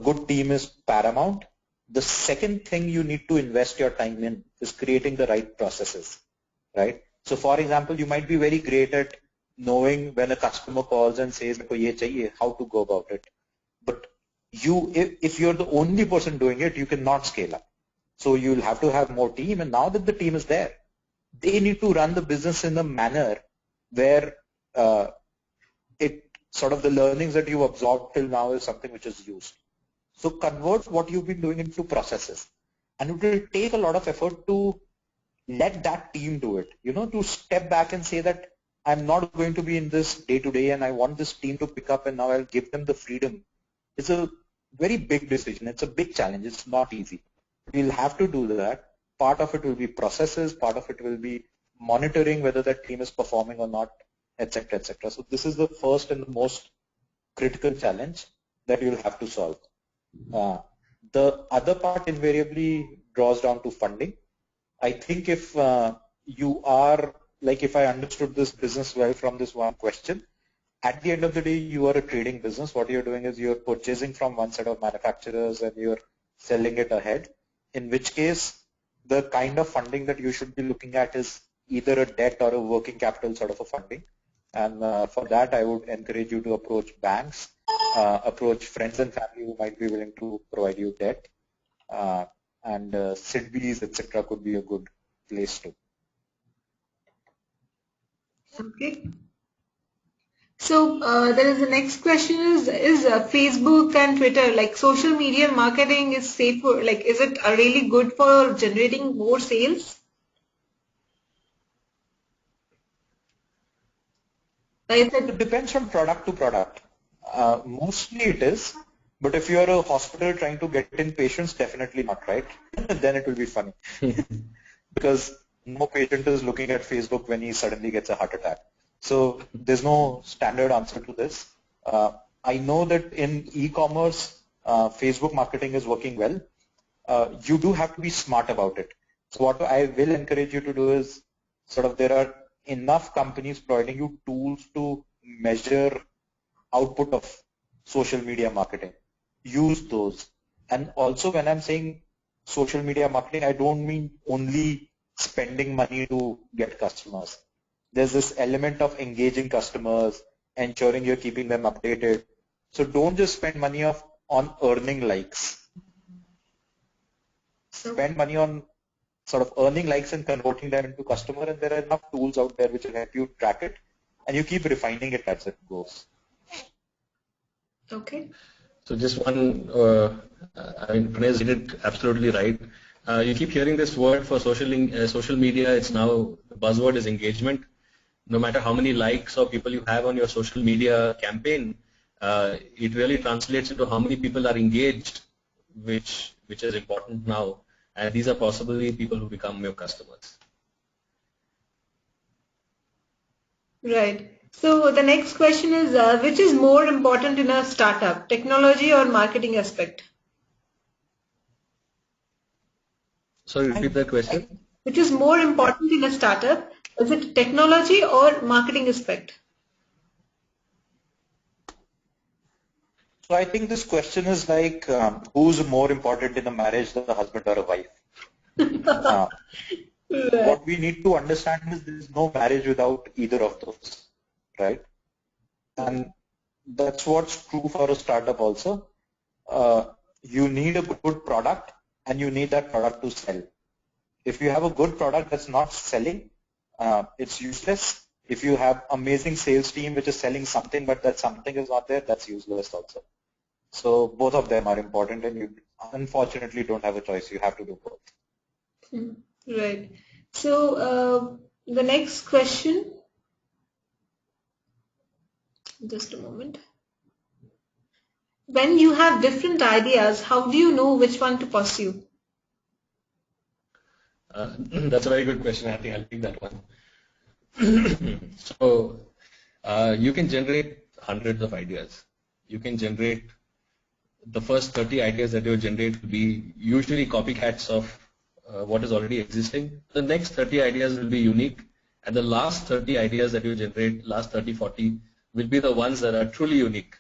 [SPEAKER 3] good team is paramount. The second thing you need to invest your time in is creating the right processes, right? So for example, you might be very great at knowing when a customer calls and says, "Ye chahiye," how to go about it. But if you're the only person doing it, you cannot scale up. So you'll have to have more team. And now that the team is there, they need to run the business in a manner where it sort of the learnings that you absorbed till now is something which is used. So convert what you've been doing into processes. And it will take a lot of effort to let that team do it, to step back and say that I'm not going to be in this day to day and I want this team to pick up and now I'll give them the freedom. It's a very big decision. It's a big challenge. It's not easy. We'll have to do that. Part of it will be processes. Part of it will be monitoring whether that team is performing or not, etc., etc. So this is the first and the most critical challenge that you'll have to solve. The other part invariably draws down to funding. I think if you are, like if I understood this business well from this one question, at the end of the day, you are a trading business. What you're doing is you're purchasing from one set of manufacturers and you're selling it ahead, in which case the kind of funding that you should be looking at is either a debt or a working capital sort of a funding. And for that, I would encourage you to approach banks, approach friends and family who might be willing to provide you debt, and SIDBIs, etc. could be a good place to.
[SPEAKER 1] Okay. So there is the next question is Facebook and Twitter, like social media marketing is safe for, like, is it really good for generating more sales?
[SPEAKER 3] It depends from product to product. Mostly it is, but if you are a hospital trying to get in patients, definitely not, right? Then it will be funny. Because no patient is looking at Facebook when he suddenly gets a heart attack. So there's no standard answer to this. I know that in e-commerce, Facebook marketing is working well. You do have to be smart about it. So what I will encourage you to do is sort of there are enough companies providing you tools to measure output of social media marketing. Use those. And also when I'm saying social media marketing, I don't mean only spending money to get customers. there's this element of engaging customers, ensuring you're keeping them updated. So don't just spend money on earning likes. Spend money on sort of earning likes and converting them into customer, and there are enough tools out there which will help you track it, and you keep refining it as it goes.
[SPEAKER 1] Okay.
[SPEAKER 2] So just one, I mean, Pranay did it absolutely right. You keep hearing this word for social media. It's now, the buzzword is engagement. No matter how many likes or people you have on your social media campaign, it really translates into how many people are engaged, which is important now. And these are possibly people who become your customers.
[SPEAKER 1] Right. So the next question is, which is more important in a startup, technology or marketing aspect?
[SPEAKER 2] Sorry, repeat that question.
[SPEAKER 1] Which is more important in a startup? Is it technology or marketing aspect?
[SPEAKER 3] So I think this question is like, who's more important in a marriage, the husband or a wife? What we need to understand is there is no marriage without either of those, right? And that's what's true for a startup also. You need a good product and you need that product to sell. If you have a good product that's not selling, it's useless. If you have amazing sales team which is selling something but that something is not there, that's useless also. So both of them are important, and you unfortunately don't have a choice. You have to do both.
[SPEAKER 1] Right. So the next question, just a moment. When you have different ideas, how do you know which one to pursue?
[SPEAKER 2] That's a very good question. I think I'll take that one. So you can generate hundreds of ideas. You can generate the first 30 ideas that you generate will be usually copycats of what is already existing. The next 30 ideas will be unique, and the last 30 ideas that you generate, last 30, 40, will be the ones that are truly unique.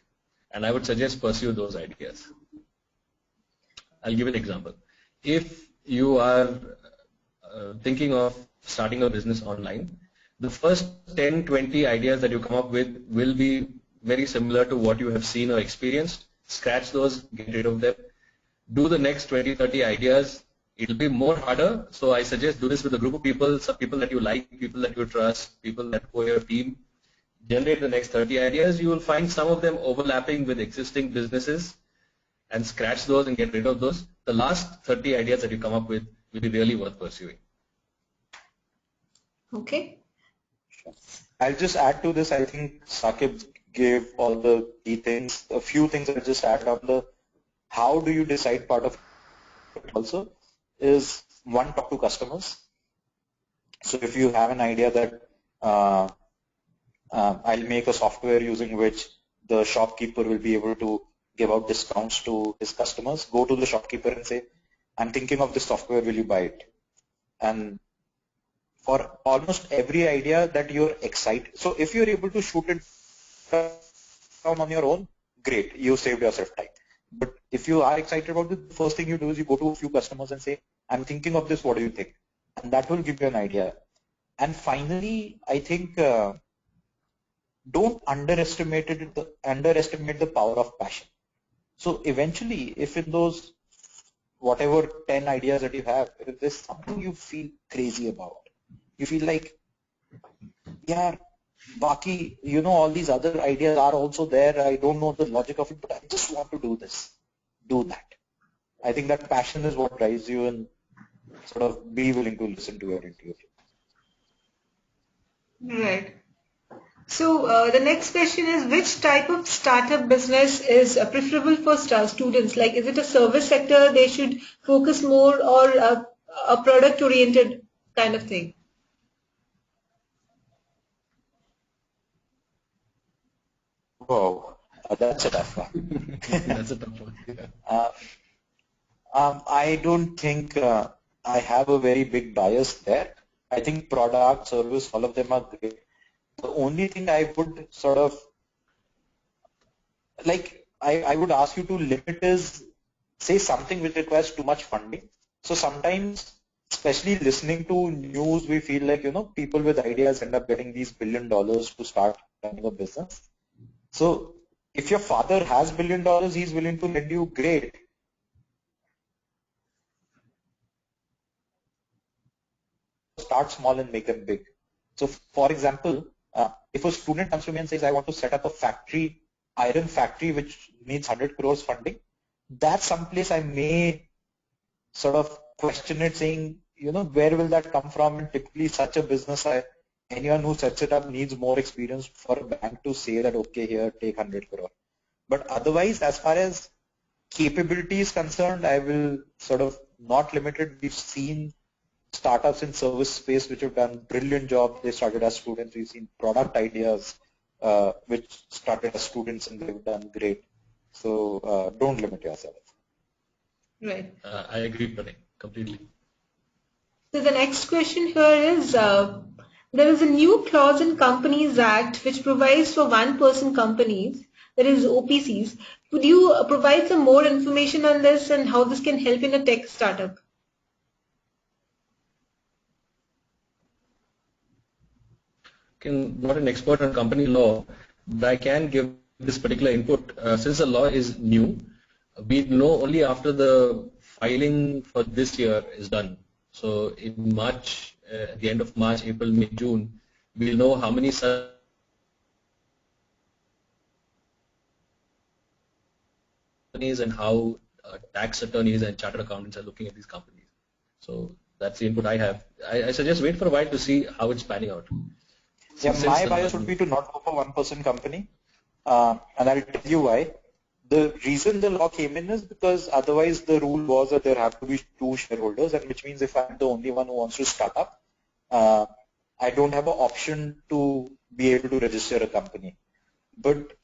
[SPEAKER 2] And I would suggest pursue those ideas. I'll give an example. If you are thinking of starting a business online, the first 10, 20 ideas that you come up with will be very similar to what you have seen or experienced. Scratch those, get rid of them. Do the next 20, 30 ideas. It will be more harder, so I suggest do this with a group of people, some people that you like, people that you trust, people that are your team. Generate the next 30 ideas. You will find some of them overlapping with existing businesses, and scratch those and get rid of those. The last 30 ideas that you come up with will be really worth pursuing.
[SPEAKER 1] Okay.
[SPEAKER 3] I'll just add to this. I think Saqib gave all the key things. A few things I'll just add on the how do you decide part of it also is one, talk to customers. So if you have an idea that I'll make a software using which the shopkeeper will be able to give out discounts to his customers, go to the shopkeeper and say, I'm thinking of this software, will you buy it? And for almost every idea that you're excited, so if you're able to shoot it down on your own, great, you saved yourself time. But if you are excited about it, the first thing you do is you go to a few customers and say, I'm thinking of this, what do you think? And that will give you an idea. And finally, I think don't underestimate the power of passion. So eventually, if in those whatever 10 ideas that you have, if there's something you feel crazy about, you feel like, yeah, Baki, you know, all these other ideas are also there. I don't know the logic of it, but I just want to do this. Do that. I think that passion is what drives you, and sort of be willing to listen to your intuition.
[SPEAKER 1] Right. So the next question is, which type of startup business is preferable for students? Like, is it a service sector they should focus more, or a product-oriented kind of thing?
[SPEAKER 3] Wow, that's a tough one.
[SPEAKER 2] That's a tough one. Yeah.
[SPEAKER 3] I don't think I have a very big bias there. I think product, service, all of them are great. The only thing I would sort of like, I would ask you to limit is, say, something which requires too much funding. So sometimes especially listening to news, we feel like, people with ideas end up getting these $1 billion to start running a business. So if your father has $1 billion, he's willing to lend you, great. Start small and make them big. So for example, if a student comes to me and says, I want to set up a factory, iron factory, which needs 100 crores funding, that's someplace I may sort of question it, saying, where will that come from? And typically such a business, anyone who sets it up needs more experience for a bank to say that, okay, here, take 100 crore. But otherwise, as far as capability is concerned, I will sort of not limit it. We've seen startups in service space which have done brilliant job. They started as students. We've seen product ideas which started as students and they've done great. So don't limit yourself.
[SPEAKER 1] Right.
[SPEAKER 2] I agree, Pranay, completely.
[SPEAKER 1] So the next question here is, there is a new clause in Companies Act which provides for one-person companies, that is OPCs. Could you provide some more information on this and how this can help in a tech startup?
[SPEAKER 2] I'm not an expert on company law, but I can give this particular input. Since the law is new, we know only after the filing for this year is done. So in March, at the end of March, April, May, June, we'll know how many companies and how tax attorneys and chartered accountants are looking at these companies. So that's the input I have. I suggest wait for a while to see how it's panning out.
[SPEAKER 3] Yeah, my bias would be to not go for one-person company, and I'll tell you why. The reason the law came in is because otherwise the rule was that there have to be 2 shareholders, and which means if I'm the only one who wants to start up, I don't have an option to be able to register a company. But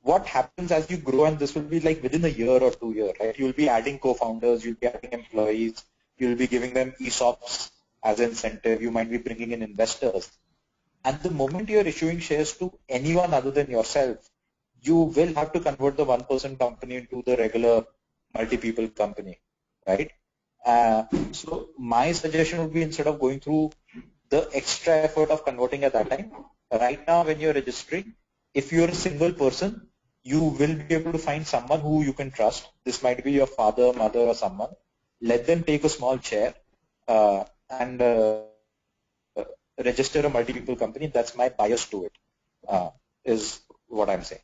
[SPEAKER 3] what happens as you grow, and this will be like within a year or 2 years, right? You'll be adding co-founders, you'll be adding employees, you'll be giving them ESOPs as an incentive, you might be bringing in investors. And the moment you're issuing shares to anyone other than yourself, you will have to convert the one-person company into the regular multi-people company, right? So my suggestion would be, instead of going through the extra effort of converting at that time, right now when you're registering, if you're a single person, you will be able to find someone who you can trust. This might be your father, mother, or someone. Let them take a small share and register a multi-people company. That's my bias to it, is what I'm saying.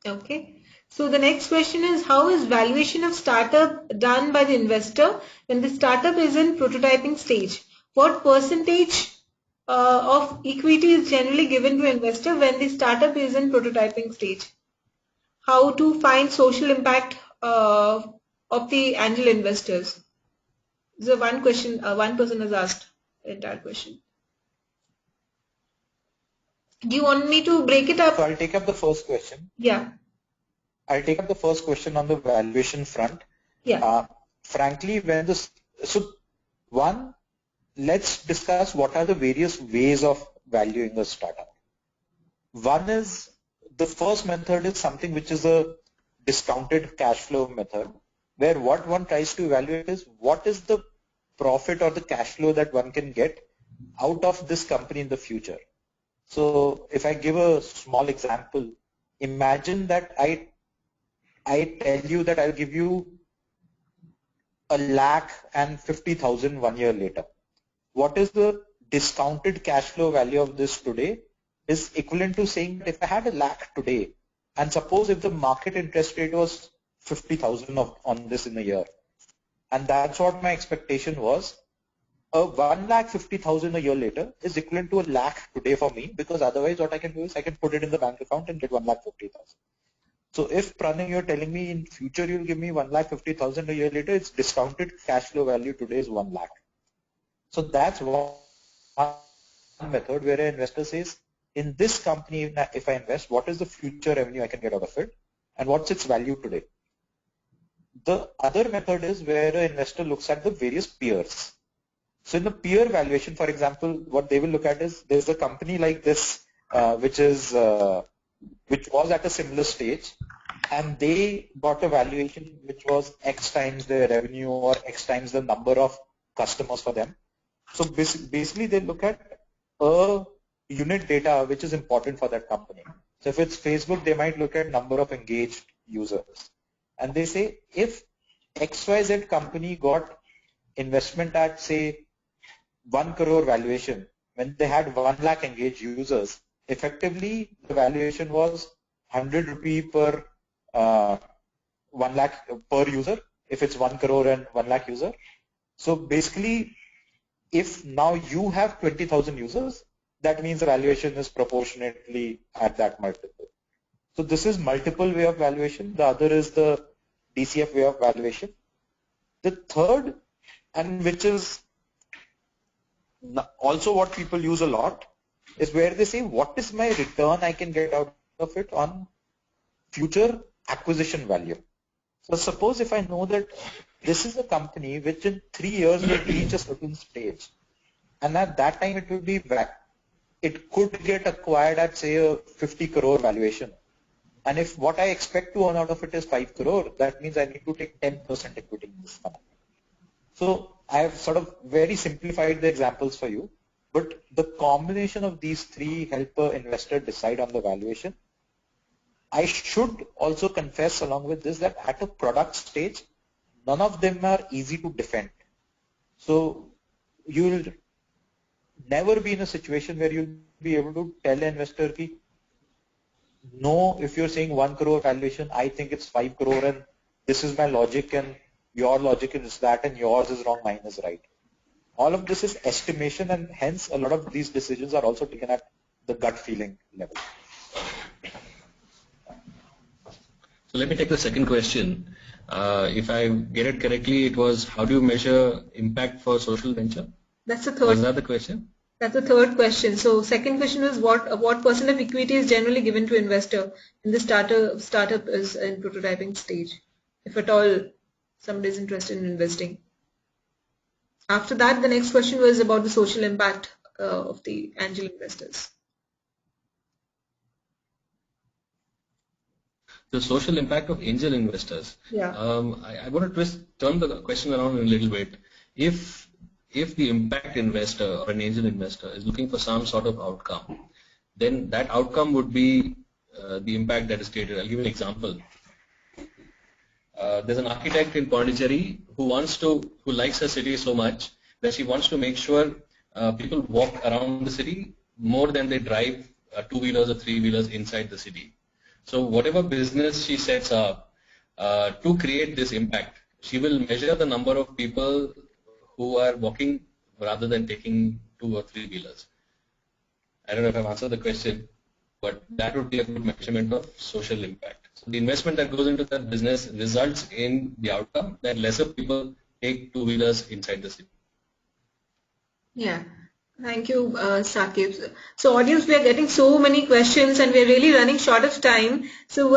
[SPEAKER 1] Okay. So the next question is, how is valuation of startup done by the investor when the startup is in prototyping stage? What percentage of equity is generally given to investor when the startup is in prototyping stage? How to find social impact of the angel investors? So one question, one person has asked the entire question. Do you want me to break it up?
[SPEAKER 3] So I'll take up the first question.
[SPEAKER 1] Yeah.
[SPEAKER 3] I'll take up the first question on the valuation front.
[SPEAKER 1] Yeah.
[SPEAKER 3] Frankly, let's discuss what are the various ways of valuing a startup. One is, the first method is something which is a discounted cash flow method, where what one tries to evaluate is what is the profit or the cash flow that one can get out of this company in the future. So if I give a small example, imagine that I tell you that I'll give you 1,50,000 1 year later. What is the discounted cash flow value of this today is equivalent to saying that if I had 1 lakh today, and suppose if the market interest rate was 50,000 on this in a year, and that's what my expectation was, 1,50,000 a year later is equivalent to 1 lakh today for me, because otherwise what I can do is I can put it in the bank account and get 1,50,000. So if, Pranay, you're telling me in future you'll give me 1,50,000 a year later, its discounted cash flow value today is 1 lakh. So that's one method where an investor says, in this company, if I invest, what is the future revenue I can get out of it, and what's its value today? The other method is where an investor looks at the various peers. So in the peer valuation, for example, what they will look at is, there's a company like this which was at a similar stage, and they got a valuation which was X times their revenue or X times the number of customers for them. So basically they look at a unit data which is important for that company. So if it's Facebook, they might look at number of engaged users. And they say if XYZ company got investment at say 1 crore valuation, when they had 1 lakh engaged users, effectively the valuation was 100 rupee per 1 lakh per user if it's 1 crore and 1 lakh user. So basically, if now you have 20,000 users, that means the valuation is proportionately at that multiple. So this is multiple way of valuation. The other is the DCF way of valuation. The third, and which is also what people use a lot, is where they say, what is my return I can get out of it on future acquisition value. So suppose if I know that this is a company which in 3 years will reach a certain stage, and at that time it could get acquired at say a 50 crore valuation. And if what I expect to earn out of it is 5 crore, that means I need to take 10% equity in this company. So I have sort of very simplified the examples for you, but the combination of these three help an investor decide on the valuation. I should also confess along with this that at a product stage, none of them are easy to defend. So you will never be in a situation where you'll be able to tell an investor ki, no, if you're saying 1 crore valuation, I think it's 5 crore and this is my logic and your logic is that and yours is wrong, mine is right. All of this is estimation, and hence a lot of these decisions are also taken at the gut feeling level.
[SPEAKER 2] So let me take the second question. If I get it correctly, it was how do you measure impact for social venture?
[SPEAKER 1] That's the third.
[SPEAKER 2] Was that the question?
[SPEAKER 1] That's the third question. So second question is what percent of equity is generally given to investor in the startup is in prototyping stage, if at all somebody is interested in investing. After that, the next question was about the social impact of the angel investors.
[SPEAKER 2] The social impact of angel investors.
[SPEAKER 1] Yeah.
[SPEAKER 2] I want to turn the question around a little bit. If the impact investor or an angel investor is looking for some sort of outcome, then that outcome would be the impact that is created. I'll give you an example. There's an architect in Pondicherry who likes her city so much that she wants to make sure people walk around the city more than they drive 2-wheelers or 3-wheelers inside the city. So whatever business she sets up to create this impact, she will measure the number of people who are walking rather than taking 2 or 3-wheelers. I don't know if I've answered the question, but that would be a good measurement of social impact. So the investment that goes into that business results in the outcome that lesser people take 2-wheelers inside the city.
[SPEAKER 1] Yeah. Thank you, Saqib. So audience, we are getting so many questions and we are really running short of time. So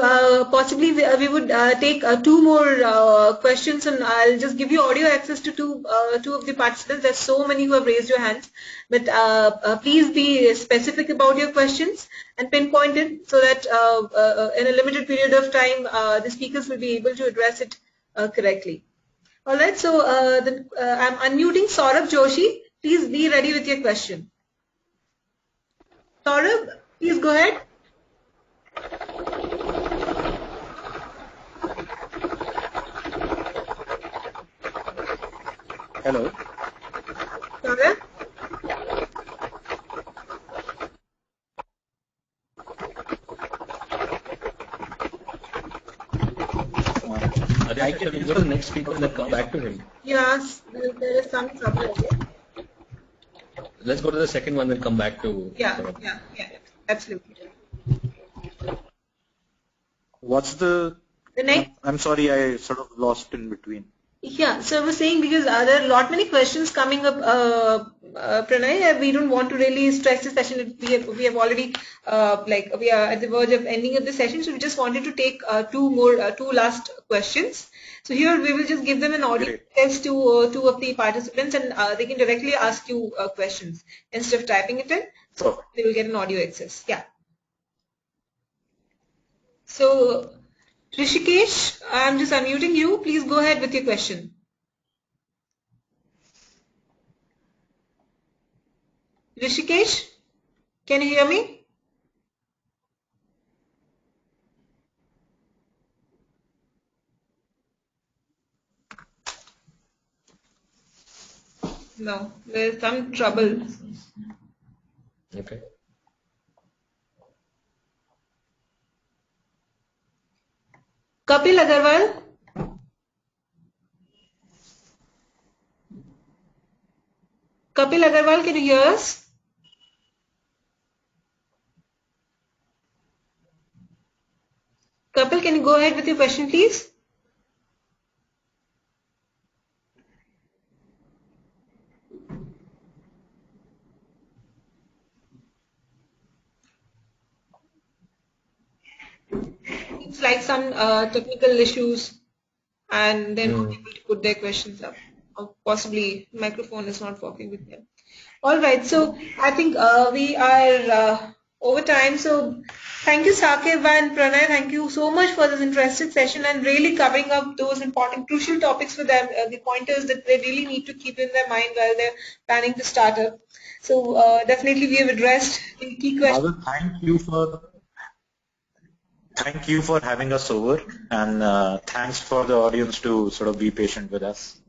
[SPEAKER 1] possibly we would take 2 more questions, and I'll just give you audio access to two of the participants. There's so many who have raised your hands, but please be specific about your questions and pinpoint it so that in a limited period of time the speakers will be able to address it correctly. All right, so I'm unmuting Saurabh Joshi. Please be ready with your question. Saurabh, please go ahead.
[SPEAKER 3] Hello.
[SPEAKER 1] Saurabh?
[SPEAKER 2] I can go to the next speaker and then come back to him.
[SPEAKER 1] Yes, there is some trouble again.
[SPEAKER 2] Let's go to the second one, then come back to.
[SPEAKER 1] Yeah, absolutely.
[SPEAKER 3] What's the
[SPEAKER 1] next?
[SPEAKER 3] I'm sorry, I sort of lost in between.
[SPEAKER 1] Yeah, so I was saying because there are a lot many questions coming up, Pranay. We don't want to really stretch the session. We have already we are at the verge of ending of the session, so we just wanted to take two last questions. So here we will just give them an audio test to 2 of the participants, and they can directly ask you questions instead of typing it in. So they will get an audio access. Yeah. So Rishikesh, I'm just unmuting you. Please go ahead with your question. Rishikesh, can you hear me? No, there's some trouble.
[SPEAKER 2] Okay.
[SPEAKER 1] Kapil Agarwal. Kapil Agarwal, can you hear us? Kapil, can you go ahead with your question, please? It's like some technical issues and they're not able to put their questions up. Or possibly microphone is not working with them. All right, so I think we are over time. So thank you, Saqib and Pranay. Thank you so much for this interesting session and really covering up those important, crucial topics for them, the pointers that they really need to keep in their mind while they're planning to start up. So definitely we have addressed the key questions.
[SPEAKER 3] Thank you for having us over, and thanks for the audience to sort of be patient with us.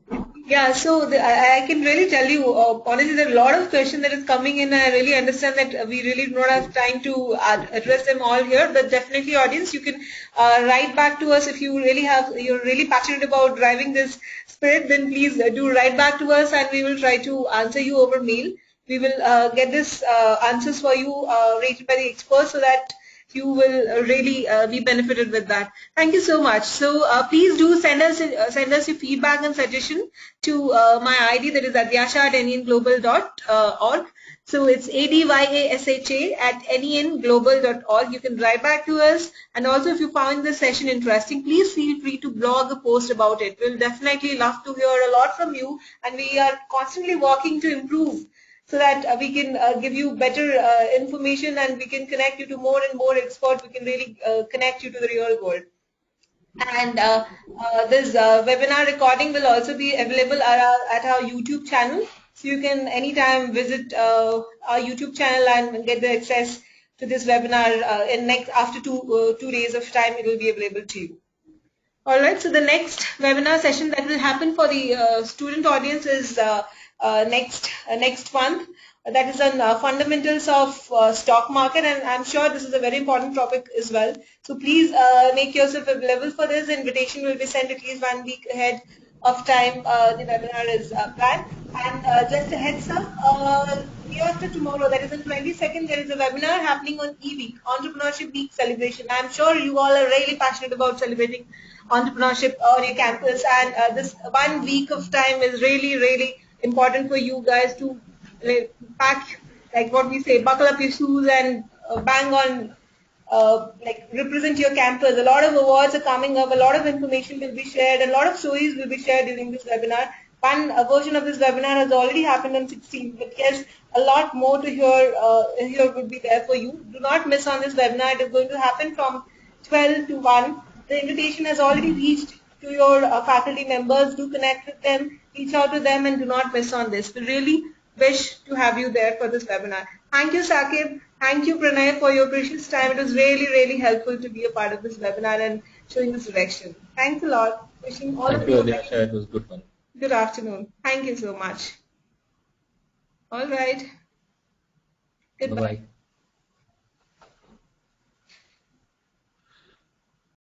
[SPEAKER 1] Yeah, so I can really tell you, honestly, there are a lot of questions that is coming in. I really understand that we really do not have time to address them all here, but definitely, audience, you can write back to us if you're really passionate about driving this spirit. Then please do write back to us, and we will try to answer you over mail. We will get this answers for you rated by the experts so that you will really be benefited with that. Thank you so much. So please do send us your feedback and suggestion to my ID, that is adyasha@nenglobal.org. So it's adyasha@nenglobal.org. You can write back to us, and also if you found this session interesting, please feel free to blog a post about it. We'll definitely love to hear a lot from you, and we are constantly working to improve so that we can give you better information and we can connect you to more and more experts. We can really connect you to the real world. And this webinar recording will also be available at our YouTube channel. So you can anytime visit our YouTube channel and get the access to this webinar after two days of time. It will be available to you. All right, so the next webinar session that will happen for the student audience is next month. That is on fundamentals of stock market, and I'm sure this is a very important topic as well. So please make yourself available for this. The invitation will be sent at least 1 week ahead of time the webinar is planned. And just a heads up, day after tomorrow, that is on 22nd, there is a webinar happening on E-Week, Entrepreneurship Week celebration. I'm sure you all are really passionate about celebrating entrepreneurship on your campus, and this 1 week of time is really, really important for you guys to pack, like what we say, buckle up your shoes and bang on, like represent your campus. A lot of awards are coming up, a lot of information will be shared, a lot of stories will be shared during this webinar. One version of this webinar has already happened on 16th, but yes, a lot more to hear would be there for you. Do not miss on this webinar. It is going to happen from 12 to 1. The invitation has already reached to your faculty members. Do connect with them, reach out to them, and do not miss on this. We really wish to have you there for this webinar. Thank you, Saqib. Thank you, Pranay, for your precious time. It was really, really helpful to be a part of this webinar and showing this direction. Thanks a lot. Wishing all of you.
[SPEAKER 2] Thank you, Adyasha. It was good fun.
[SPEAKER 1] Good afternoon. Thank you so much. All right. Goodbye.
[SPEAKER 2] Bye-bye.